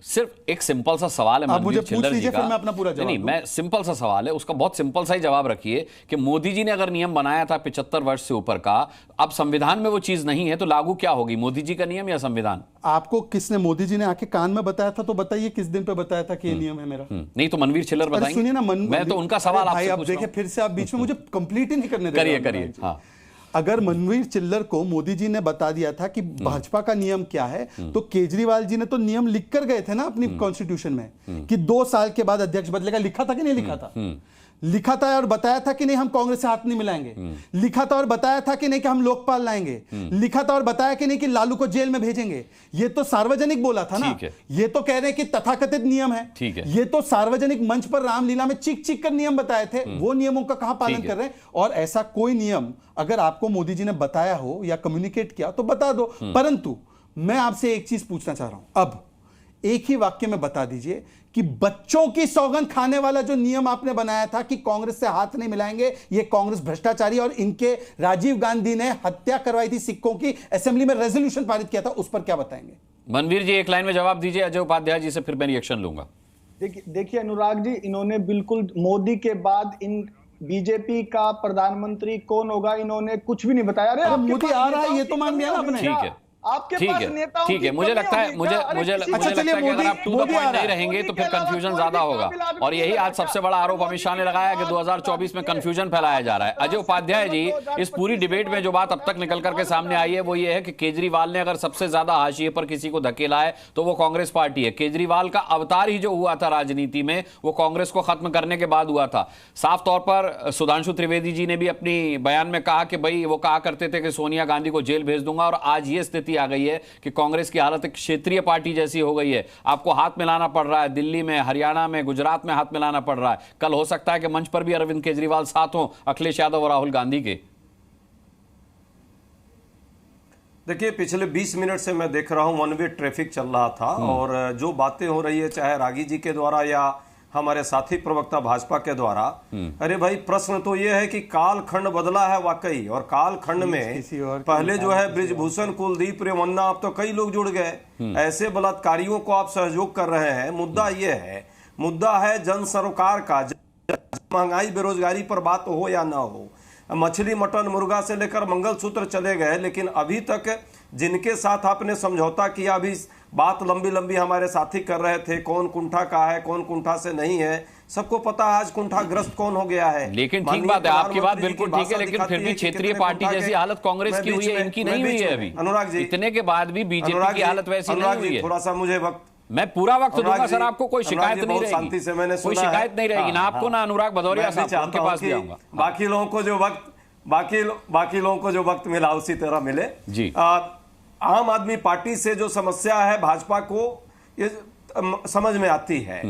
सिर्फ एक सिंपल सा सवाल है मनवीर चिल्लर जी का। मैं अपना पूरा जवाब नहीं, मैं सिंपल सा सवाल है, उसका बहुत सिंपल सा ही जवाब रखिए कि मोदी जी ने अगर नियम बनाया था 75 वर्ष से ऊपर का, अब संविधान में वो चीज नहीं है तो लागू क्या होगी, मोदी जी का नियम या संविधान? आपको किसने, मोदी जी ने आके कान में बताया था तो बताइए किस दिन पे बताया था कि ये नियम है मेरा? नहीं तो मनवीर चिल्लर बताएंगे। सुनिए ना, मैं तो उनका सवाल आपसे पूछ रहा हूं। देखिए फिर से आप बीच में मुझे कंप्लीट ही नहीं करने दे रहे। करिए। हाँ, अगर मनवीर चिल्लर को मोदी जी ने बता दिया था कि भाजपा का नियम क्या है, तो केजरीवाल जी ने तो नियम लिख कर गए थे ना अपनी कॉन्स्टिट्यूशन में कि 2 साल के बाद अध्यक्ष बदलेगा। लिखा था कि नहीं लिखा था? लिखा था और बताया था कि नहीं हम कांग्रेस से हाथ नहीं मिलाएंगे। लिखा था और बताया था कि नहीं कि हम लोकपाल लाएंगे। लिखा था और बताया कि नहीं कि लालू को जेल में भेजेंगे। ये तो सार्वजनिक बोला था ना। ये तो कह रहे हैं कि तथाकथित नियम है। ये तो सार्वजनिक मंच पर रामलीला में चीख चीख कर नियम बताए थे, वो नियमों का कहां पालन कर रहे हैं? और ऐसा कोई नियम अगर आपको मोदी जी ने बताया हो या कम्युनिकेट किया तो बता दो। परंतु मैं आपसे एक चीज पूछना चाह रहा हूं, अब एक ही वाक्य में बता दीजिए कि बच्चों की सौगंध खाने वाला जो नियम आपने बनाया था कि कांग्रेस से हाथ नहीं मिलाएंगे, ये कांग्रेस भ्रष्टाचारी, और इनके राजीव गांधी ने हत्या करवाई थी सिखों की, असेंबली में रेजोल्यूशन पारित किया था, उस पर क्या बताएंगे? मनवीर जी एक लाइन में जवाब दीजिए अजय उपाध्याय जी से, फिर मैं रिएक्शन लूंगा। देखिए अनुराग जी, इन्होंने बिल्कुल मोदी के बाद इन बीजेपी का प्रधानमंत्री कौन होगा इन्होंने कुछ भी नहीं बताया। अरे मोदी आ रहा है ये तो मान लिया ना आपने। ठीक है, आपके पास नेताओं ठीक है, मुझे लगता है मुझे लगता है कि अगर आप टू द पॉइंट नहीं रहेंगे तो फिर कंफ्यूजन ज्यादा होगा, और यही आज सबसे बड़ा आरोप अमित शाह ने लगाया कि 2024 में कंफ्यूजन फैलाया जा रहा है। अजय उपाध्याय जी, इस पूरी डिबेट में जो बात अब तक निकल करके सामने आई है वो ये है कि केजरीवाल ने अगर सबसे ज्यादा हाशिए पर किसी को धकेला है तो वो कांग्रेस पार्टी है। केजरीवाल का अवतार ही जो हुआ था राजनीति में वो कांग्रेस को खत्म करने के बाद हुआ था। साफ तौर पर सुधांशु त्रिवेदी जी ने भी अपनी बयान में कहा कि भाई वो कहा करते थे कि सोनिया गांधी को जेल भेज दूंगा, और आज ये स्थिति आ गई है कि कांग्रेस की हालत एक क्षेत्रीय पार्टी जैसी हो गई है। आपको हाथ मिलाना पड़ रहा है, दिल्ली में, हरियाणा में, गुजरात में हाथ मिलाना पड़ रहा है। कल हो सकता है कि मंच पर भी अरविंद केजरीवाल साथ हों अखिलेश यादव और राहुल गांधी के। देखिए पिछले 20 मिनट से मैं देख रहा हूं वन वे ट्रैफिक चल रहा था, और जो बातें हो रही है चाहे रागी जी के द्वारा या हमारे साथी प्रवक्ता भाजपा के द्वारा, अरे भाई प्रश्न तो ये है कि कालखंड बदला है वाकई, और कालखंड में पहले जो है ब्रिजभूषण, कुलदीप, रेवन्ना, अब तो कई लोग जुड़ गए। ऐसे बलात्कारियों को आप सहयोग कर रहे हैं। मुद्दा ये है, मुद्दा है जन सरोकार का। महंगाई बेरोजगारी पर बात हो या ना हो, मछली मटन मुर्गा से लेकर मंगलसूत्र चले गए, लेकिन अभी तक जिनके साथ आपने समझौता किया, अभी बात लंबी लंबी हमारे साथी कर रहे थे, कौन कुंठा का है, कौन कुंठा से नहीं है, सबको पता है आज कुंठाग्रस्त कौन हो गया है। लेकिन ठीक बात है, आपकी बात बिल्कुल ठीक है, लेकिन फिर भी क्षेत्रीय पार्टी जैसी हालत कांग्रेस की हुई है, इनकी नहीं हुई है अभी। अनुराग जी, इतने के बाद भी बीजेपी की हालत वैसी नहीं हुई है। थोड़ा सा मुझे वक्त, मैं पूरा वक्त दूंगा सर आपको, कोई शिकायत नहीं रहेगी, शांति से मैंने कोई शिकायत नहीं रहेगी ना आपको ना अनुराग भदौरिया साहब के पास भी आऊंगा। बाकी लोगों को जो वक्त, बाकी लोगों को जो वक्त मिला उसी तरह मिले जी। आम आदमी पार्टी से जो समस्या है भाजपा को ये समझ में आती है,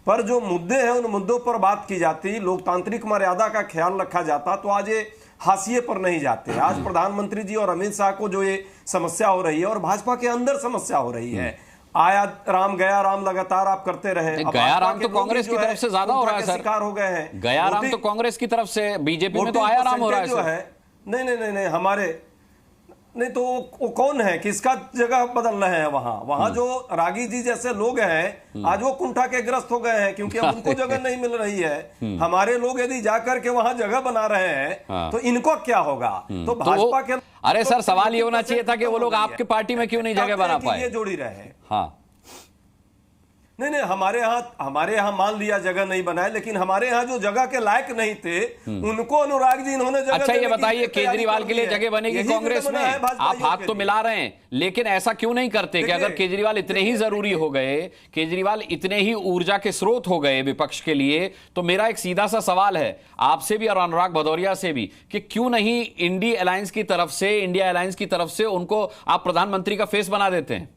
पर जो मुद्दे हैं उन मुद्दों पर बात की जाती, लोकतांत्रिक मर्यादा का ख्याल रखा जाता, तो आज ये हाशिए पर नहीं जाते। आज प्रधानमंत्री जी और अमित शाह को जो ये समस्या हो रही है और भाजपा के अंदर समस्या हो रही है, आया राम गया राम लगातार आप करते रहे। गया राम तो कांग्रेस की तरफ से ज्यादा हो रहा है सर, शिकार हो गए हैं। गया राम तो कांग्रेस की तरफ से, बीजेपी में तो आया राम हो रहा है सर। नहीं हमारे नहीं तो वो कौन है, किसका जगह बदल रहे हैं वहां जो रागी जी जैसे लोग हैं आज वो कुंठा के ग्रस्त हो गए हैं क्योंकि अब उनको जगह नहीं मिल रही है। हमारे लोग यदि जाकर के वहां जगह बना रहे हैं तो इनको क्या होगा। तो भाजपा के अरे सर सवाल ये होना चाहिए था कि वो लोग आपके पार्टी में क्यों नहीं जगह बना पाए, ये जोड़ी रहे। हाँ नहीं हमारे यहाँ मान लिया जगह नहीं बनाए, लेकिन हमारे यहाँ जो जगह के लायक नहीं थे उनको अनुराग जी इन्होंने जगह। अच्छा ये बताइए केजरीवाल के लिए जगह बनेगी कांग्रेस में, आप हाथ तो मिला रहे हैं, लेकिन ऐसा क्यों नहीं करते कि अगर केजरीवाल इतने ही जरूरी हो गए, केजरीवाल इतने ही ऊर्जा के स्रोत हो गए विपक्ष के लिए, तो मेरा एक सीधा सा सवाल है आपसे भी और अनुराग भदौरिया से भी कि क्यों नहीं इंडिया अलायंस की तरफ से उनको आप प्रधानमंत्री का फेस बना देते हैं।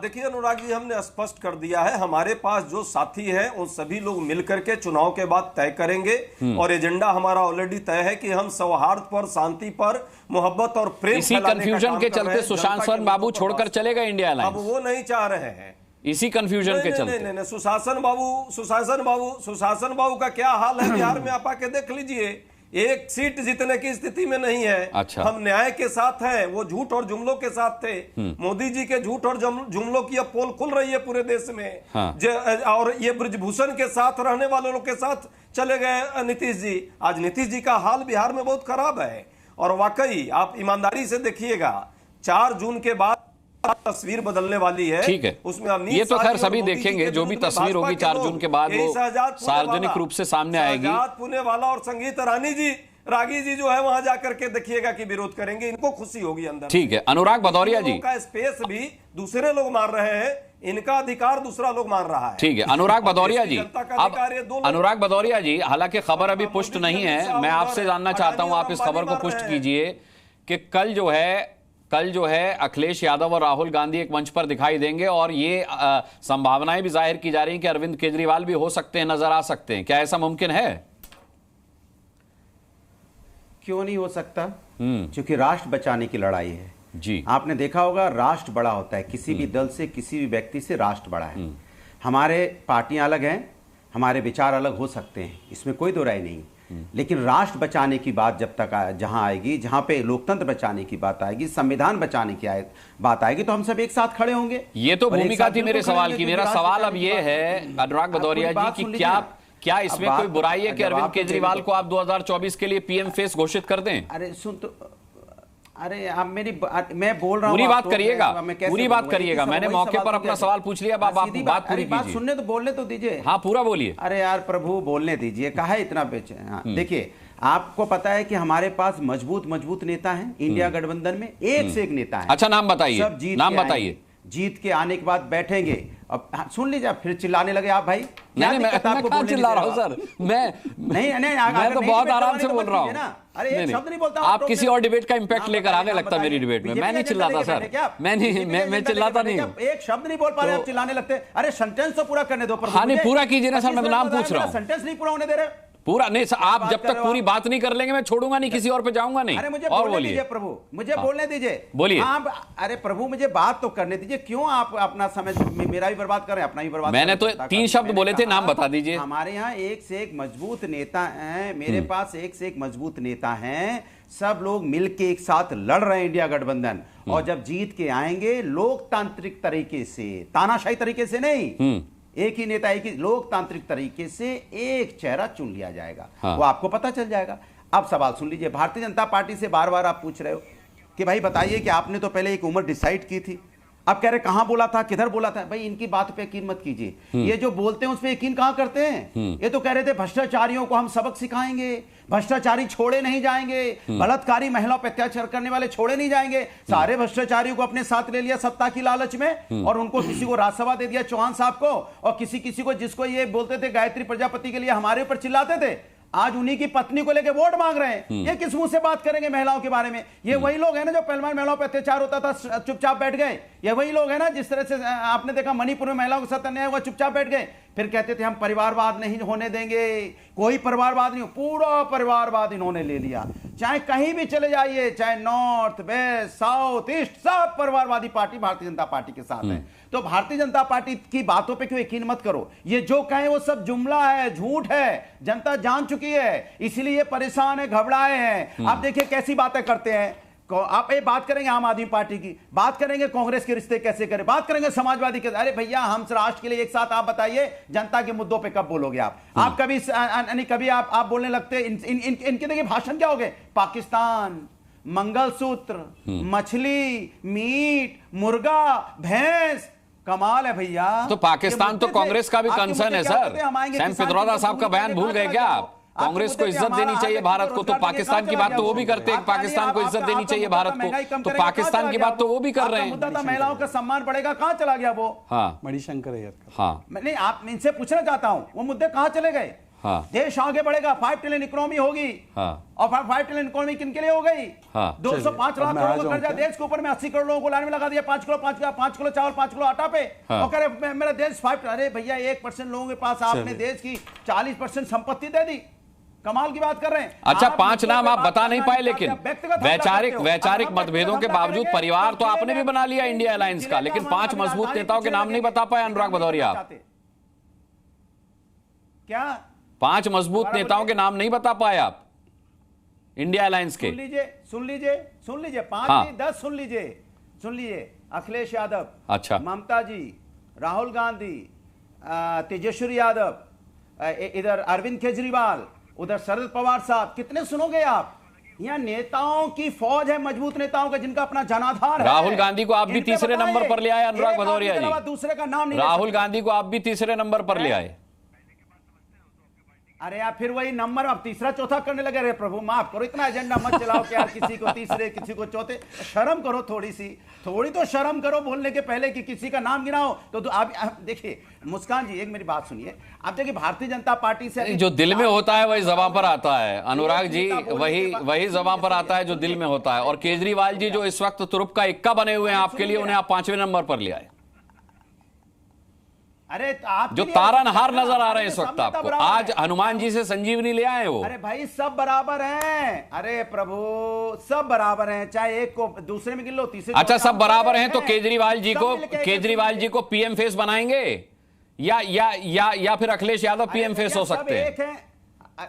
देखिए अनुराग जी, हमने स्पष्ट कर दिया है, हमारे पास जो साथी है उन सभी लोग मिलकर के चुनाव के बाद तय करेंगे और एजेंडा हमारा ऑलरेडी तय है कि हम सौहार्द पर, शांति पर, मोहब्बत और प्रेम। इसी कंफ्यूजन के चलते सुशांत सिंह बाबू छोड़कर चले गए इंडिया अलायंस, अब वो नहीं चाह रहे हैं। इसी कंफ्यूजन के चलते नहीं सुशासन बाबू का क्या हाल है बिहार में आप आके देख लीजिए, एक सीट जीतने की स्थिति में नहीं है। अच्छा। हम न्याय के साथ हैं, वो झूठ और जुमलों के साथ थे। मोदी जी के झूठ और जुमलों की अब पोल खुल रही है पूरे देश में। हाँ। और ये ब्रजभूषण के साथ रहने वालों के साथ चले गए नीतीश जी। आज नीतीश जी का हाल बिहार में बहुत खराब है और वाकई आप ईमानदारी से देखिएगा 4 जून के बाद तस्वीर बदलने वाली है। ठीक है, उसमें ये तो खैर सभी देखेंगे, जो भी तस्वीर होगी 4 जून के बाद वो सार्वजनिक रूप से सामने आएगी। पुणे वाला और संगीत रागी जी जो है वहां जाकर के देखिएगा कि विरोध करेंगे, इनको खुशी होगी अंदर। ठीक है, अनुराग भदौरिया जी का स्पेस भी दूसरे लोग मार रहे हैं, इनका अधिकार दूसरा लोग मार रहा है। ठीक है, अनुराग भदौरिया जी, अब अनुराग भदौरिया जी, हालांकि खबर अभी पुष्ट नहीं है, मैं आपसे जानना चाहता हूं, आप इस खबर को पुष्ट कीजिए कि कल जो है अखिलेश यादव और राहुल गांधी एक मंच पर दिखाई देंगे और ये संभावनाएं भी जाहिर की जा रही हैं कि अरविंद केजरीवाल भी हो सकते हैं, नजर आ सकते हैं। क्या ऐसा मुमकिन है? क्यों नहीं हो सकता, क्योंकि राष्ट्र बचाने की लड़ाई है जी। आपने देखा होगा राष्ट्र बड़ा होता है, किसी भी दल से, किसी भी व्यक्ति से राष्ट्र बड़ा है। हमारे पार्टियां अलग हैं, हमारे विचार अलग हो सकते हैं, इसमें कोई दो राय नहीं, लेकिन राष्ट्र बचाने की बात जब तक जहां आएगी, जहां पे लोकतंत्र बचाने की बात आएगी, संविधान बचाने की बात आएगी, तो हम सब एक साथ खड़े होंगे। ये तो भूमिका थी मेरे सवाल की। मेरा सवाल अब ये है अनुराग भदौरिया जी कि क्या इसमें कोई बुराई है कि अरविंद केजरीवाल को आप 2024 के लिए पीएम फेस घोषित कर दें? अरे सुन तो, अरे आप मैं बोल रहा हूं, पूरी बात करिएगा, पूरी बात करिएगा। मैंने मौके पर अपना सवाल पूछ लिया, आप बात पूरी कीजिए। बात सुनने तो बोलने तो दीजिए। हाँ पूरा बोलिए। अरे यार प्रभु बोलने दीजिए, काहे इतना बेचैन। देखिए आपको पता है कि हमारे पास मजबूत नेता हैं इंडिया गठबंधन में, एक से एक नेता है। अच्छा नाम बताइए, नाम बताइए। जीत के आने के बाद बैठेंगे, अब सुन लीजिए, फिर चिल्लाने लगे आप भाई। नहीं मैं चिल्ला रहा हूं सर, मैं तो बहुत आराम से बोल रहा हूं। अरे एक शब्द नहीं बोलता। आप किसी और डिबेट का इंपैक्ट लेकर आ गए लगता है मेरी डिबेट में। मैं नहीं चिल्लाता सर, मैं चिल्लाता नहीं हूं। एक शब्द नहीं बोल पा रहे, आप चिल्लाने लगते। अरे सेंटेंस तो पूरा करने दो। हाँ नहीं पूरा कीजिए ना सर, मैं तो नाम पूछ रहा हूँ। सेंटेंस नहीं पूरा होने दे रहे पूरा नहीं सर, आप जब तक पूरी बात नहीं कर लेंगे मैं छोड़ूंगा नहीं, किसी और पे जाऊंगा नहीं। अरे मुझे बोलने दीजिए प्रभु, मुझे बोलने दीजिए, बोलिए। आप अरे प्रभु मुझे बात तो करने दीजिए, क्यों आप अपना समय मेरा भी बर्बाद करें, अपना भी बर्बाद। मैंने तो 3 शब्द बोले थे, नाम बता दीजिए। हमारे यहाँ एक से एक मजबूत नेता हैं, मेरे पास एक से एक मजबूत नेता हैं, सब लोग मिलके एक साथ लड़ रहे हैं इंडिया गठबंधन। और जब जीत के आएंगे लोकतांत्रिक तरीके से, तानाशाही तरीके से नहीं, एक ही नेता, एक ही लोकतांत्रिक तरीके से एक चेहरा चुन लिया जाएगा। हाँ। वो आपको पता चल जाएगा। अब सवाल सुन लीजिए, भारतीय जनता पार्टी से बार बार आप पूछ रहे हो कि भाई बताइए कि आपने तो पहले एक उम्र डिसाइड की थी, अब कह रहे कहां बोला था, किधर बोला था। भाई इनकी बात पे यकीन मत कीजिए, ये जो बोलते हैं उस पे यकीन कहां करते हैं। ये तो कह रहे थे भ्रष्टाचारियों को हम सबक सिखाएंगे, भ्रष्टाचारी छोड़े नहीं जाएंगे, बलात्कारी महिलाओं पर अत्याचार करने वाले छोड़े नहीं जाएंगे। सारे भ्रष्टाचारियों को अपने साथ ले लिया सत्ता की लालच में, और उनको किसी को राज्यसभा दे दिया चौहान साहब को, और किसी को जिसको ये बोलते थे गायत्री प्रजापति के लिए हमारे ऊपर चिल्लाते थे, आज उन्हीं की पत्नी को लेकर वोट मांग रहे हैं। ये किस मुंह से बात करेंगे महिलाओं के बारे में? ये वही लोग हैं ना जो पहलवान महिलाओं पर अत्याचार होता था चुपचाप बैठ गए। ये वही लोग हैं ना जिस तरह से आपने देखा मणिपुर में महिलाओं के साथ अन्याय हुआ, चुपचाप बैठ गए। फिर कहते थे हम परिवारवाद नहीं होने देंगे, कोई परिवारवाद नहीं, पूरा परिवारवाद इन्होंने ले लिया। चाहे कहीं भी चले जाइए, चाहे नॉर्थ वेस्ट साउथ ईस्ट, सब परिवारवादी पार्टी भारतीय जनता पार्टी के साथ है। तो भारतीय जनता पार्टी की बातों पे क्यों यकीन मत करो, ये जो कहें वो सब जुमला है, झूठ है, जनता जान चुकी है, इसलिए परेशान है, घबराए हैं। आप देखिए कैसी बातें करते हैं। आप ये बात करेंगे आम आदमी पार्टी की, बात करेंगे कांग्रेस के रिश्ते कैसे करें, बात करेंगे समाजवादी के। अरे भैया, हम राष्ट्र के लिए एक साथ, आप बताइए जनता के मुद्दों पे कब बोलोगे आप कभी आप बोलने लगते। इनके देखिए भाषण क्या हो गए, पाकिस्तान, मंगलसूत्र, मछली, मीट, मुर्गा, भैंस, कमाल है भैया। तो पाकिस्तान तो कांग्रेस का भी कंसर्न है सर। सैम पित्रोदा साहब का बयान भूल गए क्या आप? कांग्रेस को इज्जत देनी चाहिए भारत को, तो पाकिस्तान की बात तो वो भी करते हैं, पाकिस्तान को इज्जत देनी चाहिए भारत को, तो पाकिस्तान की बात तो वो भी कर रहे हैं। मुद्दा था महिलाओं का सम्मान बढ़ेगा, कहां चला गया वो? हाँ, मणिशंकर अय्यर। हाँ, नहीं, आप इनसे पूछना चाहता हूं वो मुद्दे कहां चले गए? हाँ, देश आगे बढ़ेगा, 5 ट्रिलियन इकोनॉमी होगी। हाँ, और 5 ट्रिलियन इकोनॉमी किन के लिए हो गई? हाँ, 205 लाख करोड़ का कर्जा देश के ऊपर में 80 करोड़ लोगों को लाने में लगा दिया, 5 किलो चावल 5 किलो आटा पे। हाँ, और कह रहे मेरा देश 5। अरे भैया, 1% लोगों के पास आपने देश की 40% संपत्ति दे दी, कमाल की बात कर रहे हैं। अच्छा, 5 नाम आप बता नहीं पाए, लेकिन वैचारिक मतभेदों के बावजूद परिवार तो आपने भी बना लिया इंडिया अलायंस का, लेकिन 5 मजबूत नेताओं के नाम नहीं बता पाए अनुराग भदौरिया आप। क्या 5 मजबूत नेताओं के नाम नहीं बता पाए आप इंडिया अलायंस के? सुन लीजिए 5 नहीं 10 सुन लीजिए। अखिलेश यादव, अच्छा, ममता जी, राहुल गांधी, तेजस्वी यादव, इधर अरविंद केजरीवाल, उधर शरद पवार साहब, कितने सुनोगे आप? यहाँ नेताओं की फौज है, मजबूत नेताओं का, जिनका अपना जनाधार है। राहुल गांधी को आप भी तीसरे नंबर पर ले आए अनुराग भदौरिया जी। दूसरे का नाम नहीं, राहुल गांधी को आप भी तीसरे नंबर पर ले आए। अरे यार, फिर वही नंबर अब तीसरा चौथा करने लगे। रे प्रभु माफ करो, इतना एजेंडा मत चलाओ कि यार किसी को तीसरे किसी को चौथे। शर्म करो, थोड़ी तो शर्म करो बोलने के पहले कि किसी का नाम गिनाओ। तो आप देखिए मुस्कान जी, एक मेरी बात सुनिए। आप देखिए भारतीय जनता पार्टी से जो दिल में होता है वही ज़बान पर आता है अनुराग जी, वही ज़बान पर आता है जो दिल में होता है। और केजरीवाल जी जो इस वक्त तुरुप का इक्का बने हुए हैं आपके लिए, उन्हें आप 5वें नंबर पर ले आए। अरे आप जो तारनहार नजर आ रहे हैं इस वक्त आपको, आज हनुमान जी से संजीवनी ले आए वो। अरे भाई, सब बराबर हैं। अरे प्रभु, सब बराबर हैं, चाहे एक को दूसरे में गिन लो, तीसरे। अच्छा, सब बराबर हैं तो केजरीवाल जी को पीएम फेस बनाएंगे या फिर अखिलेश यादव पीएम फेस हो सकते हैं?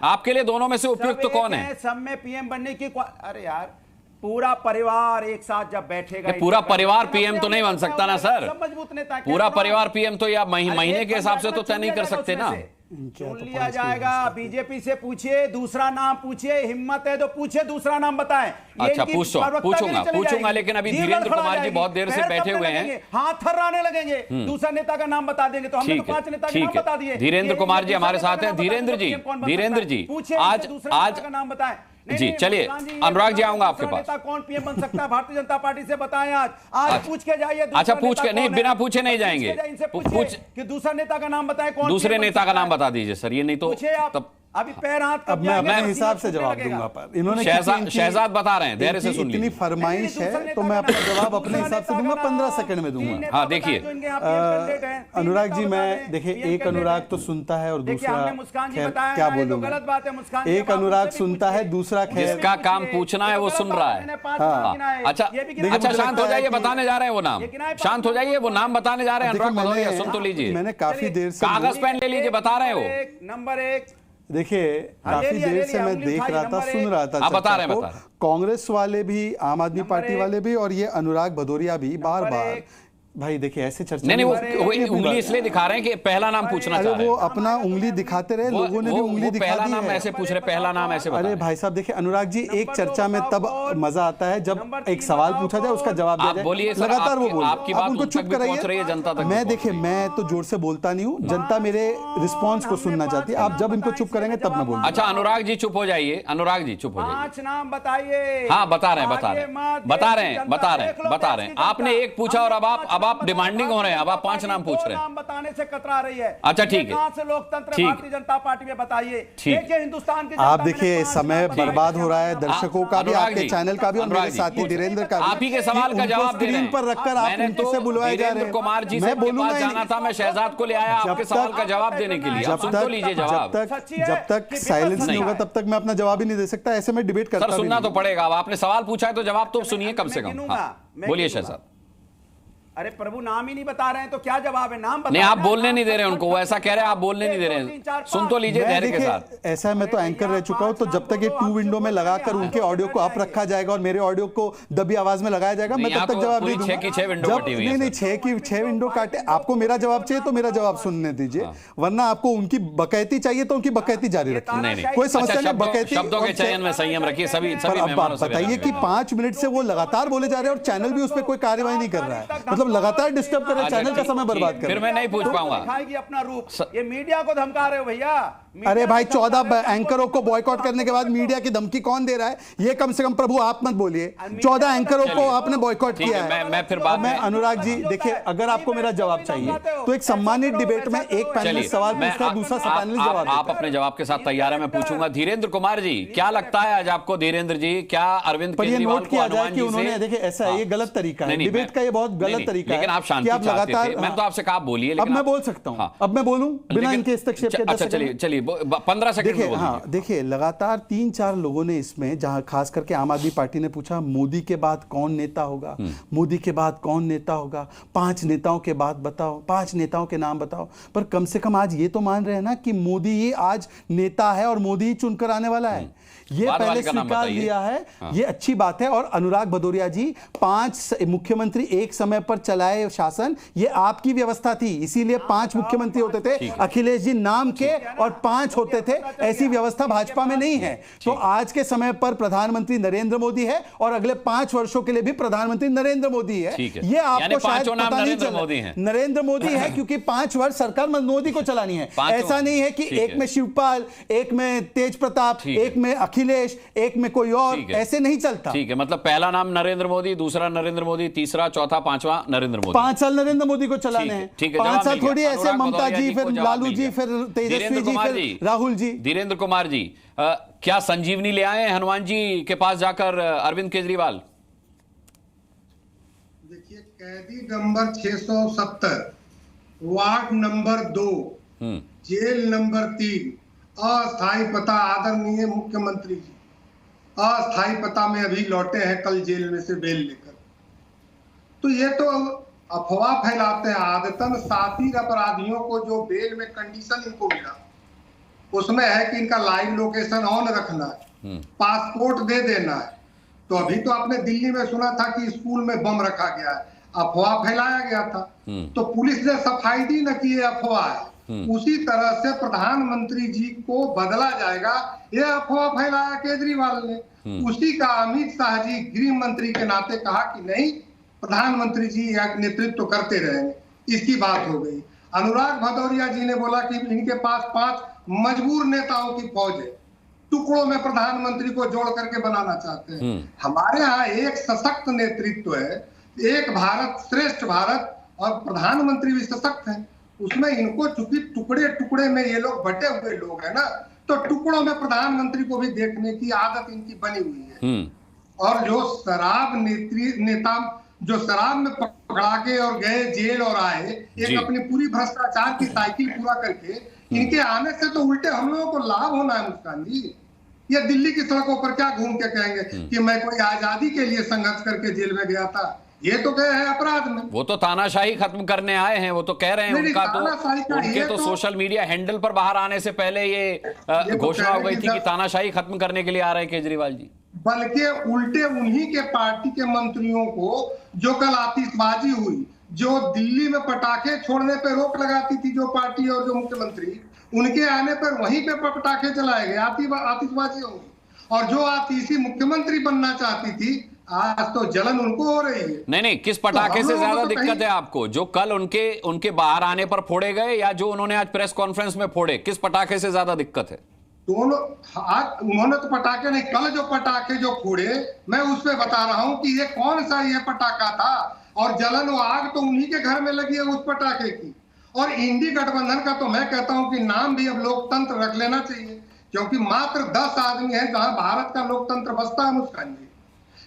आपके लिए दोनों में से उपयुक्त कौन है? सब में पीएम बनने की अरे यार, पूरा परिवार एक साथ जब बैठेगा। पूरा परिवार पीएम तो नहीं बन सकता ना सर। मजबूत नेता पूरा परिवार पीएम तो या महीने के हिसाब से तो तय नहीं कर सकते ना। चुन लिया जाएगा। बीजेपी से पूछिए, दूसरा नाम पूछिए, हिम्मत है तो पूछिए, दूसरा नाम बताएं। अच्छा, पूछूंगा, लेकिन अभी धीरेन्द्र कुमार जी बहुत देर से बैठे हुए हैं, हाथ थर्राने लगेंगे, दूसरा नेता का नाम बता देंगे। तो हमने तो 5 नेता के नाम बता दिए। धीरेन्द्र कुमार जी हमारे साथ हैं। धीरेन्द्र जी आज का नाम बताएं जी। चलिए अनुराग जी, आऊंगा आपके पास। कौन पीएम बन सकता है भारतीय जनता पार्टी से, बताएं आज पूछ के जाइए। अच्छा, पूछ के नहीं, बिना पूछे नहीं जाएंगे। पूछ कि दूसरा नेता का नाम बताएं, कौन दूसरे नेता का नाम बता दीजिए सर, ये नहीं तो तब अभी पैर हाथ। अब मैं अपने हिसाब से जवाब दूंगा। पर इन्होंने शहजाद बता रहे हैं, धैर्य से सुन लीजिए। इतनी फरमाइश है तो मैं अपना जवाब अपने हिसाब से दूंगा, 15 सेकंड में दूंगा। हाँ, देखिए अनुराग जी, मैं देखिए एक अनुराग तो सुनता है और दूसरा क्या बोलूंगा। एक अनुराग सुनता है, दूसरा जिसका काम पूछना है वो सुन रहा है। अच्छा, शांत हो जाइए, बताने जा रहे हैं वो नाम। शांत हो जाइए, वो नाम बताने जा रहे हैं अनुराग भदौरिया, सुन तो लीजिए। मैंने काफी देर से कागज पेन ले लीजिए, बता रहे हैं वो। नंबर 1 देखिए, काफी देर से मैं देख रहा था, सुन रहा था। बता रहे हैं। कांग्रेस वाले भी, आम आदमी पार्टी वाले भी और ये अनुराग भदौरिया भी बार बार, भाई देखिए ऐसे चर्चा नहीं, वो उंगली इसलिए दिखा रहे हैं कि पहला नाम पूछना चाह रहे हैं। वो अपना उंगली दिखाते रहे, लोगों ने भी उंगली दिखा दी है। पहला नाम ऐसे पूछ रहे, पहला नाम ऐसे बता। अरे भाई साहब देखिए, अनुराग जी, एक चर्चा में तब मजा आता है जब एक सवाल पूछा जाए, उसका जवाब दिया जाए। बोलिए, लगातार वो बोलिए, आपकी बात उनको चुप कराइए। जनता तक मैं देखिए, मैं तो जोर से बोलता नहीं हूँ, जनता मेरे रिस्पॉन्स को सुनना चाहती है। आप जब इनको चुप करेंगे तब मैं बोलूंगा। अच्छा, अनुराग जी चुप हो जाइए, अनुराग जी चुप हो जाइए। 5 नाम बताइए। हाँ, बता रहे हैं। आपने एक पूछा और अब आप डिमांडिंग हो रहे हैं, अब आप 5 नाम पूछ रहे हैं। नाम बताने से कतरा रही है। अच्छा ठीक है, कहां से लोकतंत्र है भारतीय जनता पार्टी में, बताइए। देखिए हिंदुस्तान के आप देखिए समय बर्बाद हो रहा है, दर्शकों का भी, आपके चैनल का भी और मेरे साथी धीरेन्द्र का भी। आप ही के सवाल का जवाब दे रहे हैं। स्क्रीन पर रखकर आप उनके से बुलवाए जा रहे हैं। कुमार जी से बोलूंगा जाना था, मैं शहजाद को ले आया आपके सवाल का जवाब देने के लिए। आप सुन तो लीजिए जवाब। जब तक साइलेंस नहीं होगा तब तक मैं अपना जवाब ही नहीं दे सकता। ऐसे में डिबेट करता सर सुनना तो पड़ेगा। अब आपने सवाल पूछा है तो जवाब तो सुनिए कम से कम। बोलिए शहजाद। अरे प्रभु नाम ही नहीं बता रहे हैं तो क्या जवाब है? नाम नहीं, आप बोलने नहीं दे रहे उनको, वो ऐसा कह रहे हैं आप बोलने नहीं दे रहे हैं। सुन तो लीजिए धैर्य के साथ। ऐसा है, मैं तो एंकर रह चुका हूं, तो जब तक ये 2 विंडो में लगाकर उनके ऑडियो को अप रखा जाएगा और मेरे ऑडियो को दबी आवाज में लगाया जाएगा, मैं तब तक जवाब नहीं दूंगा। 6 की 6 विंडो कटी हुई है। नहीं 6 की 6 विंडो काटे। आपको मेरा जवाब चाहिए तो मेरा जवाब सुनने दीजिए, वरना आपको उनकी बकैती चाहिए तो उनकी बकैती जारी रखिए। कोई समस्या नहीं। बकैती शब्दों के चयन में संयम रखिए। सभी बताइए कि 5 मिनट से वो लगातार बोले जा रहे हैं और चैनल भी उस पर कोई कार्यवाही नहीं कर रहा है, मतलब लगातार डिस्टर्ब कर रहे हैं, चैनल का समय बर्बाद कर रहे हैं। फिर मैं नहीं पूछ पाऊंगा। दिखाएगी अपना रूप। ये मीडिया को धमका रहे हो भैया। अरे भाई 14 एंकरों को बॉयकॉट करने के बाद मीडिया की धमकी कौन दे रहा है? ये कम से कम प्रभु आप मत बोलिए। 14 एंकरों को आपने बॉयकॉट किया है। मैं फिर बाद में अनुराग जी देखिए, अगर आपको मेरा जवाब चाहिए तो एक सम्मानित डिबेट में एक पैनलिस्ट सवाल पूछता है, दूसरा पैनलिस्ट जवाब। आप अपने जवाब के साथ तैयार है, मैं पूछूंगा। धीरेन्द्र कुमार जी क्या लगता है आज आपको? धीरेन्द्र जी क्या अरविंद केजरीवाल को हनुमान जी से देखिए ऐसा है, ये गलत तरीका है डिबेट का, ये बहुत गलत तरीका है। लेकिन आप शांति चाहते थे, मैं तो आपसे कहा बोलिए। अब मैं बोल सकता हूं, अब मैं बोलूं बिना इनके हस्तक्षेप के। अच्छा चलिए 15 सेकंड देखिए। हाँ देखिए, लगातार 3-4 लोगों ने इसमें, जहां खास करके आम आदमी पार्टी ने पूछा मोदी के बाद कौन नेता होगा, मोदी के बाद कौन नेता होगा, 5 नेताओं के बाद बताओ, 5 नेताओं के नाम बताओ। पर कम से कम आज ये तो मान रहे हैं ना कि मोदी ही आज नेता है और मोदी ही चुनकर आने वाला है। ये पहले स्वीकार दिया है। ये अच्छी बात है। और अनुराग भदौरिया जी, 5 मुख्यमंत्री एक समय पर चलाए शासन, ये आपकी व्यवस्था थी, इसीलिए 5 मुख्यमंत्री होते थे। अखिलेश जी नाम के और 5 होते थे, ऐसी व्यवस्था भाजपा में नहीं है। तो आज के समय पर प्रधानमंत्री नरेंद्र मोदी है और अगले 5 वर्षों के लिए भी प्रधानमंत्री नरेंद्र मोदी है। ये आपको शायद पता नहीं चला। नरेंद्र मोदी है क्योंकि 5 वर्ष सरकार मोदी को चलानी है। ऐसा नहीं है कि एक में शिवपाल, एक में तेज प्रताप, एक में अखिलेश, एक में कोई और, ऐसे नहीं चलता। ठीक है, मतलब पहला नाम नरेंद्र मोदी, दूसरा नरेंद्र मोदी, तीसरा चौथा पांचवा नरेंद्र मोदी। 5 साल नरेंद्र मोदी को चलाने हैं। 5 साल थोड़ी ऐसे ममता जी, फिर लालू जी, फिर तेजस्वी जी, फिर राहुल जी। धीरेन्द्र कुमार जी, क्या संजीवनी ले आए हनुमान जी के पास जाकर अरविंद केजरीवाल? देखिए, कैदी नंबर 670, वार्ड नंबर 2, जेल नंबर 3, अस्थायी पता आदरणीय मुख्यमंत्री जी, अस्थायी पता में अभी लौटे हैं कल जेल में से बेल लेकर। तो ये तो अफवाह फैलाते हैं। आदतन शातिर अपराधियों को जो बेल में कंडीशन इनको मिला उसमें है कि इनका लाइव लोकेशन ऑन रखना है, पासपोर्ट दे देना है। तो अभी तो आपने दिल्ली में सुना था कि स्कूल में बम रखा गया है, अफवाह फैलाया गया था। तो पुलिस ने सफाई दी न कि ये अफवाह है। उसी तरह से प्रधानमंत्री जी को बदला जाएगा, ये अफवाह फैलाया केजरीवाल ने। उसी का अमित शाह जी गृह मंत्री के नाते कहा कि नहीं, प्रधानमंत्री जी नेतृत्व करते रहेंगे, इसकी बात हो गई। अनुराग भदौरिया जी ने बोला कि इनके पास 5 मजबूर नेताओं की फौज है, टुकड़ों में प्रधानमंत्री को जोड़ करके बनाना चाहते हैं। हमारे यहाँ एक सशक्त नेतृत्व है, एक भारत श्रेष्ठ भारत, और प्रधानमंत्री भी सशक्त है। उसमें इनको चूंकि टुकड़े टुकड़े में ये लोग बटे हुए लोग हैं ना, तो टुकड़ों में प्रधानमंत्री को भी देखने की आदत इनकी बनी हुई है। और जो शराब नेता जो शराब में पकड़ा के और गए जेल और आए, एक अपनी पूरी भ्रष्टाचार की साइकिल पूरा करके, इनके आने से तो उल्टे हम लोगों को लाभ होना है मुस्कान जी। ये दिल्ली की सड़कों पर क्या घूम के कहेंगे कि मैं कोई आजादी के लिए संघर्ष करके जेल में गया था? ये तो गए हैं अपराध में। वो तो तानाशाही खत्म करने आए हैं, वो तो कह रहे हैं। उनके तो सोशल मीडिया हैंडल पर बाहर आने से पहले ये घोषणा हो गई थी कि तानाशाही खत्म करने के लिए आ रहे हैं केजरीवाल जी। बल्कि उल्टे उन्हीं के पार्टी के मंत्रियों को, जो कल आतिशबाजी हुई, जो दिल्ली में पटाखे छोड़ने पे रोक लगाती थी जो पार्टी और जो मुख्यमंत्री, उनके आने पर वहीं पे पटाखे चलाए गए, आतिशबाजी होगी। और जो आतिशी मुख्यमंत्री बनना चाहती थी, आज तो जलन उनको हो रही है। नहीं, किस पटाखे से ज्यादा दिक्कत है आपको? जो कल उनके बाहर आने पर फोड़े गए या जो उन्होंने आज प्रेस कॉन्फ्रेंस में फोड़े, किस पटाखे से ज्यादा दिक्कत है? दोनों। आज उन्होंने तो पटाखे नहीं, कल जो पटाखे जो फोड़े, मैं उस पर बता रहा हूं कि ये कौन सा ये पटाखा था और जलन व आग तो उन्हीं के घर में लगी है उस पटाखे की। और इंडी गठबंधन का तो मैं कहता हूं कि नाम भी अब लोकतंत्र रख लेना चाहिए, क्योंकि मात्र 10 आदमी हैं जहां भारत का लोकतंत्र बसता है। मुस्कान जी,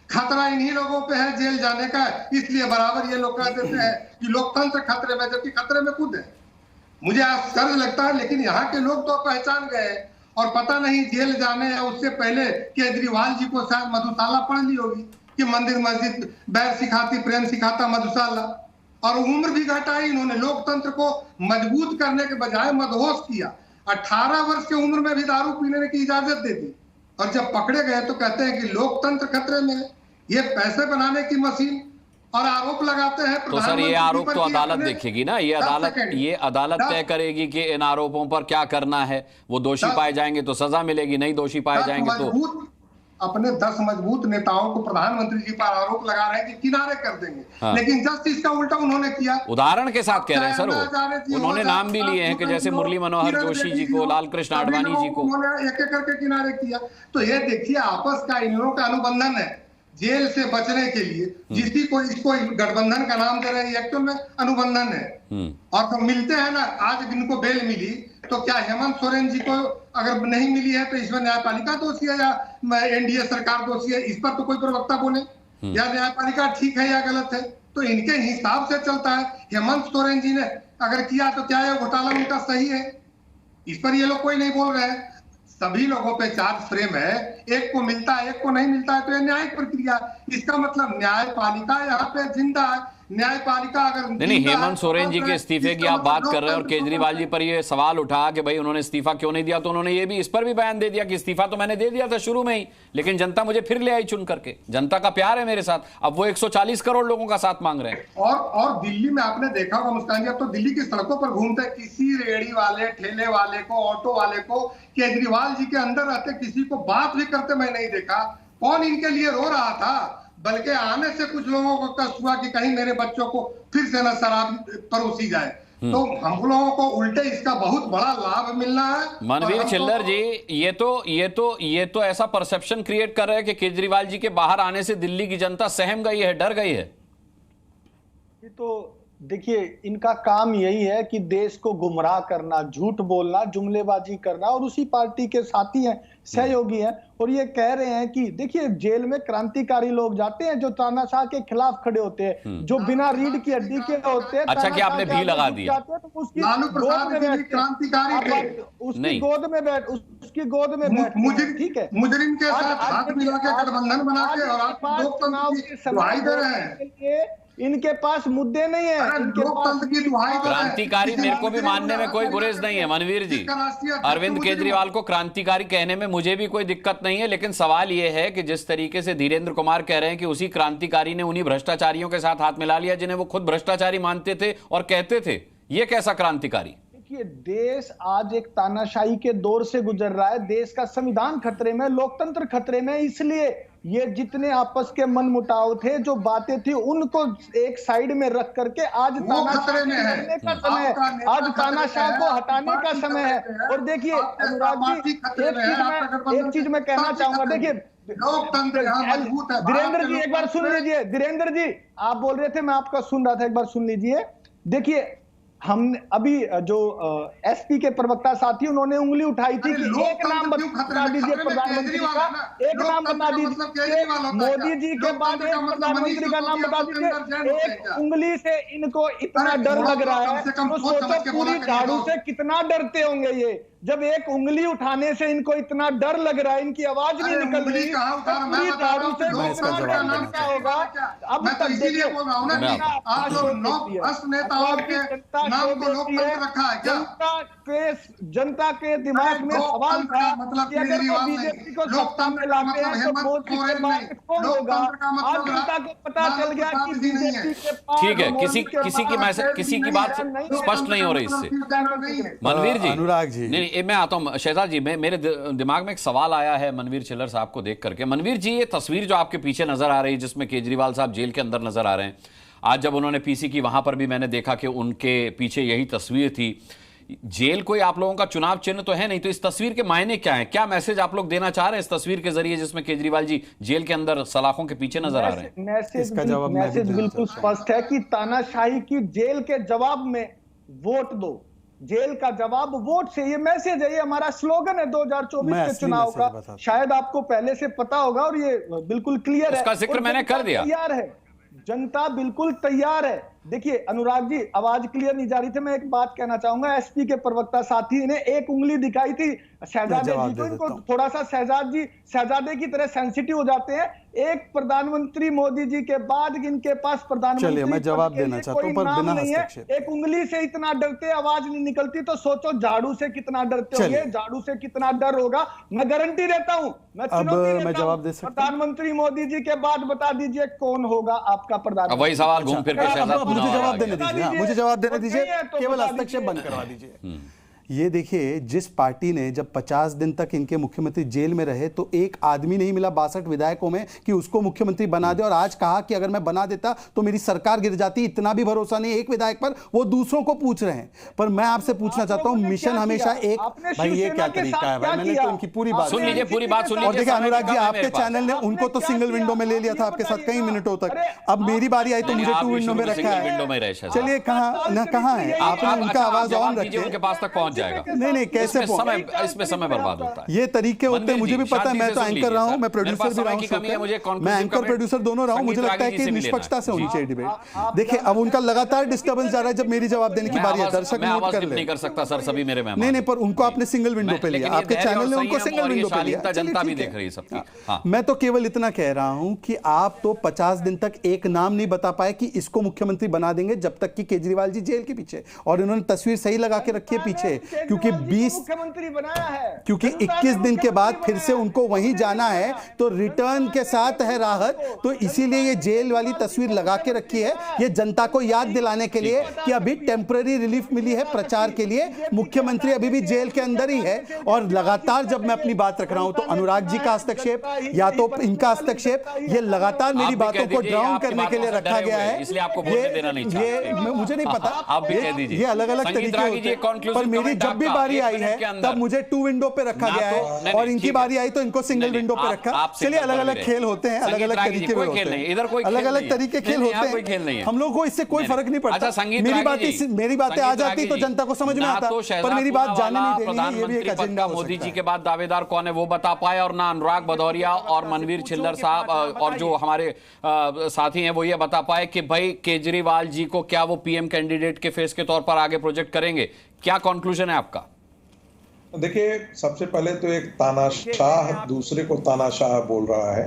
खतरा इन्हीं लोगों पे है जेल जाने का, इसलिए बराबर ये लोग कह देते हैं कि लोकतंत्र खतरे में, जबकि खतरे में खुद है। मुझे आश्चर्य लगता है, लेकिन यहाँ के लोग तो पहचान गए और पता नहीं जेल जाने या उससे पहले केजरीवाल जी को शायद मधुशाला पढ़ ली होगी कि मंदिर मस्जिद बैर सिखाती प्रेम सिखाता मधुशाला, और उम्र भी घटाई इन्होंने। लोकतंत्र को मजबूत करने के बजाय मदहोश किया। 18 वर्ष की उम्र में भी दारू पीने की इजाजत दे दी, और जब पकड़े गए तो कहते हैं कि लोकतंत्र खतरे में है, ये पैसे बनाने की मशीन, और आरोप लगाते हैं। तो सर ये आरोप तो अदालत देखेगी ना, ये अदालत तय करेगी कि इन आरोपों पर क्या करना है। वो दोषी पाए जाएंगे तो सजा मिलेगी, नहीं दोषी पाए जाएंगे तो। अपने 10 मजबूत नेताओं को प्रधानमंत्री जी पर आरोप लगा रहे हैं कि किनारे कर देंगे, हाँ। लेकिन जस्टिस का उल्टा उन्होंने किया। उदाहरण के साथ कह रहे हैं सर वो, उन्होंने नाम भी लिए हैं कि जैसे मुरली मनोहर जोशी जी को, लाल कृष्ण आडवाणी जी को उन्होंने एक एक करके किनारे किया। तो ये देखिए आपस का इन लोगों का अनुबंधन है जेल से बचने के लिए, जिसकी कोई इसको गठबंधन का नाम दे रहे हैं, एक्चुअल में अनुबंधन है। और तो मिलते हैं ना, आज इनको बेल मिली तो क्या हेमंत सोरेन जी को अगर नहीं मिली है तो इसमें न्यायपालिका दोषी है या एनडीए सरकार दोषी है? इस पर तो कोई प्रवक्ता बोले, या न्यायपालिका ठीक है या गलत है? तो इनके हिसाब से चलता है। हेमंत सोरेन जी ने अगर किया तो क्या है घोटाला उनका सही है? इस पर ये लोग कोई नहीं बोल रहे हैं। सभी लोगों पे चार्ज फ्रेम है, एक को मिलता है एक को नहीं मिलता है, तो ये न्यायिक प्रक्रिया। इसका मतलब न्यायपालिका यहाँ पे जिंदा है। न्यायपालिका अगर नहीं, हेमंत सोरेन जी के इस्तीफे की आप बात कर रहे हैं और केजरीवाल जी पर ये सवाल उठा कि भाई उन्होंने इस्तीफा क्यों नहीं दिया, तो उन्होंने ये भी इस पर भी बयान दे दिया कि इस्तीफा तो मैंने दे दिया था शुरू में ही, लेकिन जनता मुझे फिर ले आई चुन करके। जनता का प्यार है मेरे साथ, अब वो 140 करोड़ लोगों का साथ मांग रहे हैं। और दिल्ली में आपने देखा होगा मुस्कान जी, अब तो दिल्ली की सड़कों पर घूमते किसी रेहड़ी वाले, ठेले वाले को, ऑटो वाले को केजरीवाल जी के अंदर रहते किसी को बात भी करते मैं नहीं देखा। कौन इनके लिए रो रहा था? बल्कि आने से कुछ लोगों को कष्ट हुआ कि कहीं मेरे बच्चों को फिर से न शराब परोसी जाए। तो हम लोगों को उल्टे इसका बहुत बड़ा लाभ मिलना है। मनवीर छिल्लर जी, ये तो ऐसा परसेप्शन क्रिएट कर रहे हैं कि केजरीवाल जी के बाहर आने से दिल्ली की जनता सहम गई है, डर गई है। ये तो देखिए इनका काम यही है कि देश को गुमराह करना, झूठ बोलना, जुमलेबाजी करना, और उसी पार्टी के साथी हैं, सहयोगी हैं। और ये कह रहे हैं कि देखिए जेल में क्रांतिकारी लोग जाते हैं जो तानाशाह के खिलाफ खड़े होते हैं, जो बिना रीढ़ की हड्डी के होते हैं। अच्छा कि आपने भी लगा दिया, उसकी गोद में बैठ, उसकी गोद में बैठ, ठीक है, मुजरिम के साथ हाथ मिला के गठबंधन बना के और आप लोकतंत्र की दुहाई दे रहे हैं। इनके पास मुद्दे नहीं है, इनके पास क्रांतिकारी मेरे को भी मानने में कोई गुरेज नहीं है मनवीर जी। अरविंद केजरीवाल को क्रांतिकारी कहने में मुझे भी कोई दिक्कत नहीं है, लेकिन सवाल यह है कि जिस तरीके से धीरेन्द्र कुमार कह रहे हैं कि उसी क्रांतिकारी ने उन्हीं भ्रष्टाचारियों के साथ हाथ मिला लिया जिन्हें वो खुद भ्रष्टाचारी मानते थे और कहते थे, ये कैसा क्रांतिकारी? देखिए देश आज एक तानाशाही के दौर से गुजर रहा है, देश का संविधान खतरे में, लोकतंत्र खतरे में। इसलिए ये जितने आपस के मनमुटाव थे, जो बातें थी, उनको एक साइड में रख करके आज तानाशाह को हटाने का समय है, आज तानाशाह को हटाने का समय है। और देखिए अनुराग जी, एक चीज मैं कहना चाहूंगा, देखिए धीरेन्द्र जी एक बार सुन लीजिए। धीरेन्द्र जी आप बोल रहे थे, मैं आपका सुन रहा था, एक बार सुन लीजिए। देखिए हमने अभी जो एसपी के प्रवक्ता साथी उन्होंने उंगली उठाई थी कि एक नाम बता दीजिए प्रधानमंत्री का, एक नाम बता दीजिए, मोदी जी के बाद एक प्रधानमंत्री का नाम बता दीजिए। एक उंगली से इनको इतना डर लग रहा है तो सोचो पूरी झाड़ू से कितना डरते होंगे ये। जब एक उंगली उठाने से इनको इतना डर लग रहा है, इनकी आवाज नहीं निकल रही, पूरी झाड़ू से क्या होगा? अब तक देखिए जनता के दिमाग में सवाल था कि अगर वो बीजेपी को सत्ता में लाते हैं तो मोदी के बाद कौन होगा? आज जनता को पता चल गया कि बीजेपी के पास, ठीक है, किसी की बात स्पष्ट नहीं हो रही इससे। मनवीर जी, अनुराग जी, नहीं मैं आता हूं। शहजाद जी, मेरे दिमाग में एक सवाल आया है मनवीर छिल्लर साहब को देख करके। मनवीर जी, ये तस्वीर जो आपके पीछे नजर आ रही है जिसमें केजरीवाल साहब जेल के अंदर नजर आ रहे हैं, आज जब उन्होंने पीसी की वहां पर भी मैंने देखा कि उनके पीछे यही तस्वीर थी। जेल कोई आप लोगों का चुनाव चिन्ह तो है नहीं, तो इस तस्वीर के मायने क्या है? क्या मैसेज आप लोग देना चाह रहे हैं इस तस्वीर के जरिए जिसमें केजरीवाल जी जेल के अंदर सलाखों के पीछे नजर आ रहे हैं? मैसेज बिल्कुल स्पष्ट है कि तानाशाही की जेल के जवाब में वोट दो, जेल का जवाब वोट से, ये मैसेज है, ये हमारा स्लोगन है 2024 के चुनाव का। शायद आपको पहले से पता होगा और ये बिल्कुल क्लियर है, उसका जिक्र मैंने कर दिया। तैयार है, जनता बिल्कुल तैयार है। देखिए अनुराग जी, आवाज क्लियर नहीं जा रही थी, मैं एक बात कहना चाहूंगा। एसपी के प्रवक्ता साथी ने एक उंगली दिखाई थी शहजादे जी को, इनको थोड़ा सा शहजादे की तरह सेंसिटिव हो जाते हैं। एक प्रधानमंत्री मोदी जी के बाद इनके पास प्रधानमंत्री, चलिए मैं जवाब देना चाहता हूं, पर बिना हस्तक्षेप। एक उंगली से इतना डरते, आवाज नहीं निकलती, तो सोचो झाड़ू से कितना डरते होंगे, झाड़ू से कितना डर होगा। मैं गारंटी देता हूं, मैं जवाब दे सकता हूं। प्रधानमंत्री मोदी जी के बाद बता दीजिए कौन होगा आपका प्रधानमंत्री। वही सवाल घूम फिर के मुझे जवाब देने दीजिए, मुझे जवाब देने दीजिए, केवल हस्तक्षेप बंद करवा दीजिए। ये देखिए, जिस पार्टी ने जब 50 दिन तक इनके मुख्यमंत्री जेल में रहे तो एक आदमी नहीं मिला 62 विधायकों में कि उसको मुख्यमंत्री बना दे, और आज कहा कि अगर मैं बना देता तो मेरी सरकार गिर जाती। इतना भी भरोसा नहीं एक विधायक पर, वो दूसरों को पूछ रहे हैं। पर मैं आपसे पूछना चाहता हूं, मिशन हमेशा एक, भाई ये क्या तरीका है भाई? मैंने तो उनकी पूरी बात सुन लीजिए, पूरी बात सुन लीजिए। और देखिए अनुराग जी, आपके चैनल ने उनको तो सिंगल विंडो में ले लिया था आपके साथ कई मिनटों तक, अब मेरी बारी आई तो मुझे 2 विंडो में रखा है। चलिए कहाँ है आपने उनका आवाज ऑन रखिए, उनके पास तक पहुंच जाएगा। नहीं कैसे इसमें समय बर्बाद होता है। ये तरीके होते हैं, मुझे भी पता है, मैं तो एंकर रहा हूं, मैं प्रोड्यूसर भी रहा हूं, मैं एंकर प्रोड्यूसर दोनों रहा हूं। मुझे लगता है कि निष्पक्षता से होनी चाहिए डिबेट। देखिए अब उनका लगातार डिस्टर्बेंस जा रहा है जब मेरी जवाब देने की बारी है। दर्शक नोट कर ले। नहीं कर सकता सर, सभी मेरे मेहमान। नहीं पर उनको आपने सिंगल विंडो पे लिया, आपके चैनल ने उनको सिंगल विंडो पे लिया। जनता भी देख रही है सबकी। मैं तो केवल इतना कह रहा हूं कि आप तो 50 दिन तक एक नाम नहीं बता पाए कि इसको मुख्यमंत्री बना देंगे जब तक कि केजरीवाल जी जेल के पीछे, और इन्होंने तस्वीर सही लगा के रखी है पीछे, क्योंकि 20 मुख्यमंत्री बनाया है, क्योंकि 21 दिन के बाद फिर से उनको वहीं जाना है, तो रिटर्न के साथ है राहत। तो इसीलिए ये जेल वाली तस्वीर लगा के रखी है, ये जनता को याद दिलाने के लिए कि अभी टेम्पररी रिलीफ मिली है प्रचार के लिए, मुख्यमंत्री अभी भी जेल के अंदर ही है। और लगातार जब मैं अपनी बात रख रहा हूं तो अनुराग जी का हस्तक्षेप या तो इनका हस्तक्षेप, ये लगातार मेरी बातों को ड्राउन करने के लिए रखा गया है, इसलिए आपको बोलने देना नहीं चाहिए। मुझे नहीं पता, आप भी कह दीजिए। ये अलग अलग तरीके होते हैं, पर मेरी जब भी बारी आई है तब मुझे 2 विंडो पे रखा गया है, और इनकी बारी आई तो इनको सिंगल विंडो पे रखा। चलिए अलग अलग खेल होते हैं, अलग अलग तरीके होते हैं, अलग अलग तरीके खेल होते हैं, हम लोग को इससे कोई फर्क नहीं पड़ता। मेरी बातें आ जाती तो जनता को समझ में आता, पर मेरी बात जाने नहीं देंगे, ये भी एक एजेंडा हो सकता है। मोदी जी के बाद दावेदार कौन है वो बता पाए, और ना अनुराग भदौरिया और मनवीर छिल्लर साहब और जो हमारे साथी हैं वो ये बता पाए कि भाई केजरीवाल जी को क्या वो पीएम कैंडिडेट के फेस के तौर पर आगे प्रोजेक्ट करेंगे। क्या कंक्लूजन है आपका? देखिए, सबसे पहले तो एक तानाशाह दूसरे को तानाशाह बोल रहा है।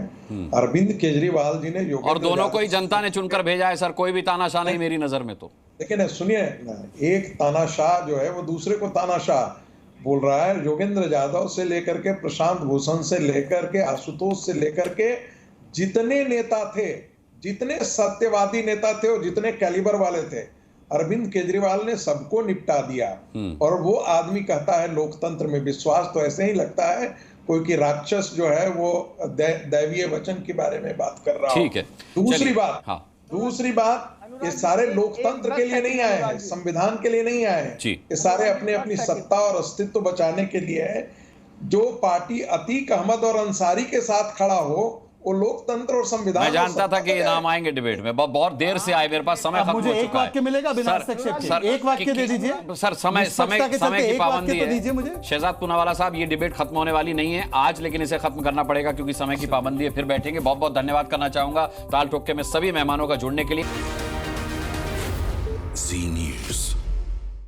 अरविंद केजरीवाल जी ने और दोनों को ही जनता ने चुनकर भेजा है सर, कोई भी तानाशाह नहीं मेरी नजर में। तो देखिए ना, सुनिए ना, एक तानाशाह जो है वो दूसरे को तानाशाह बोल रहा है। योगेंद्र यादव से लेकर के प्रशांत भूषण से लेकर के आशुतोष से लेकर के जितने नेता थे, जितने सत्यवादी नेता थे और जितने कैलिबर वाले थे, अरविंद केजरीवाल ने सबको निपटा दिया। और वो आदमी कहता है लोकतंत्र में विश्वास, तो ऐसे ही लगता है कोई कि राक्षस जो है वो दैवीय वचन के बारे में बात कर रहा है। ठीक है। दूसरी बात, ये सारे लोकतंत्र के लिए नहीं आए हैं, संविधान के लिए नहीं आए हैं, ये सारे अपने अपनी सत्ता और अस्तित्व बचाने के लिए है। जो पार्टी अतीक अहमद और अंसारी के साथ खड़ा हो वो लोकतंत्र और संविधान। मैं जानता था कि ये नाम आएंगे डिबेट में, बहुत देर से आए, मेरे पास समय खत्म हो चुका है। मुझे एक वाक्य मिलेगा बिना हस्तक्षेप के, एक वाक्य दे दीजिए सर। समय की पाबंदी है। शहजाद पूनावाला साहब, ये डिबेट खत्म होने वाली नहीं है आज, लेकिन इसे खत्म करना पड़ेगा क्योंकि समय की पाबंदी है। फिर बैठेंगे। बहुत बहुत धन्यवाद करना चाहूंगा ताल ठोके में सभी मेहमानों का जुड़ने के लिए।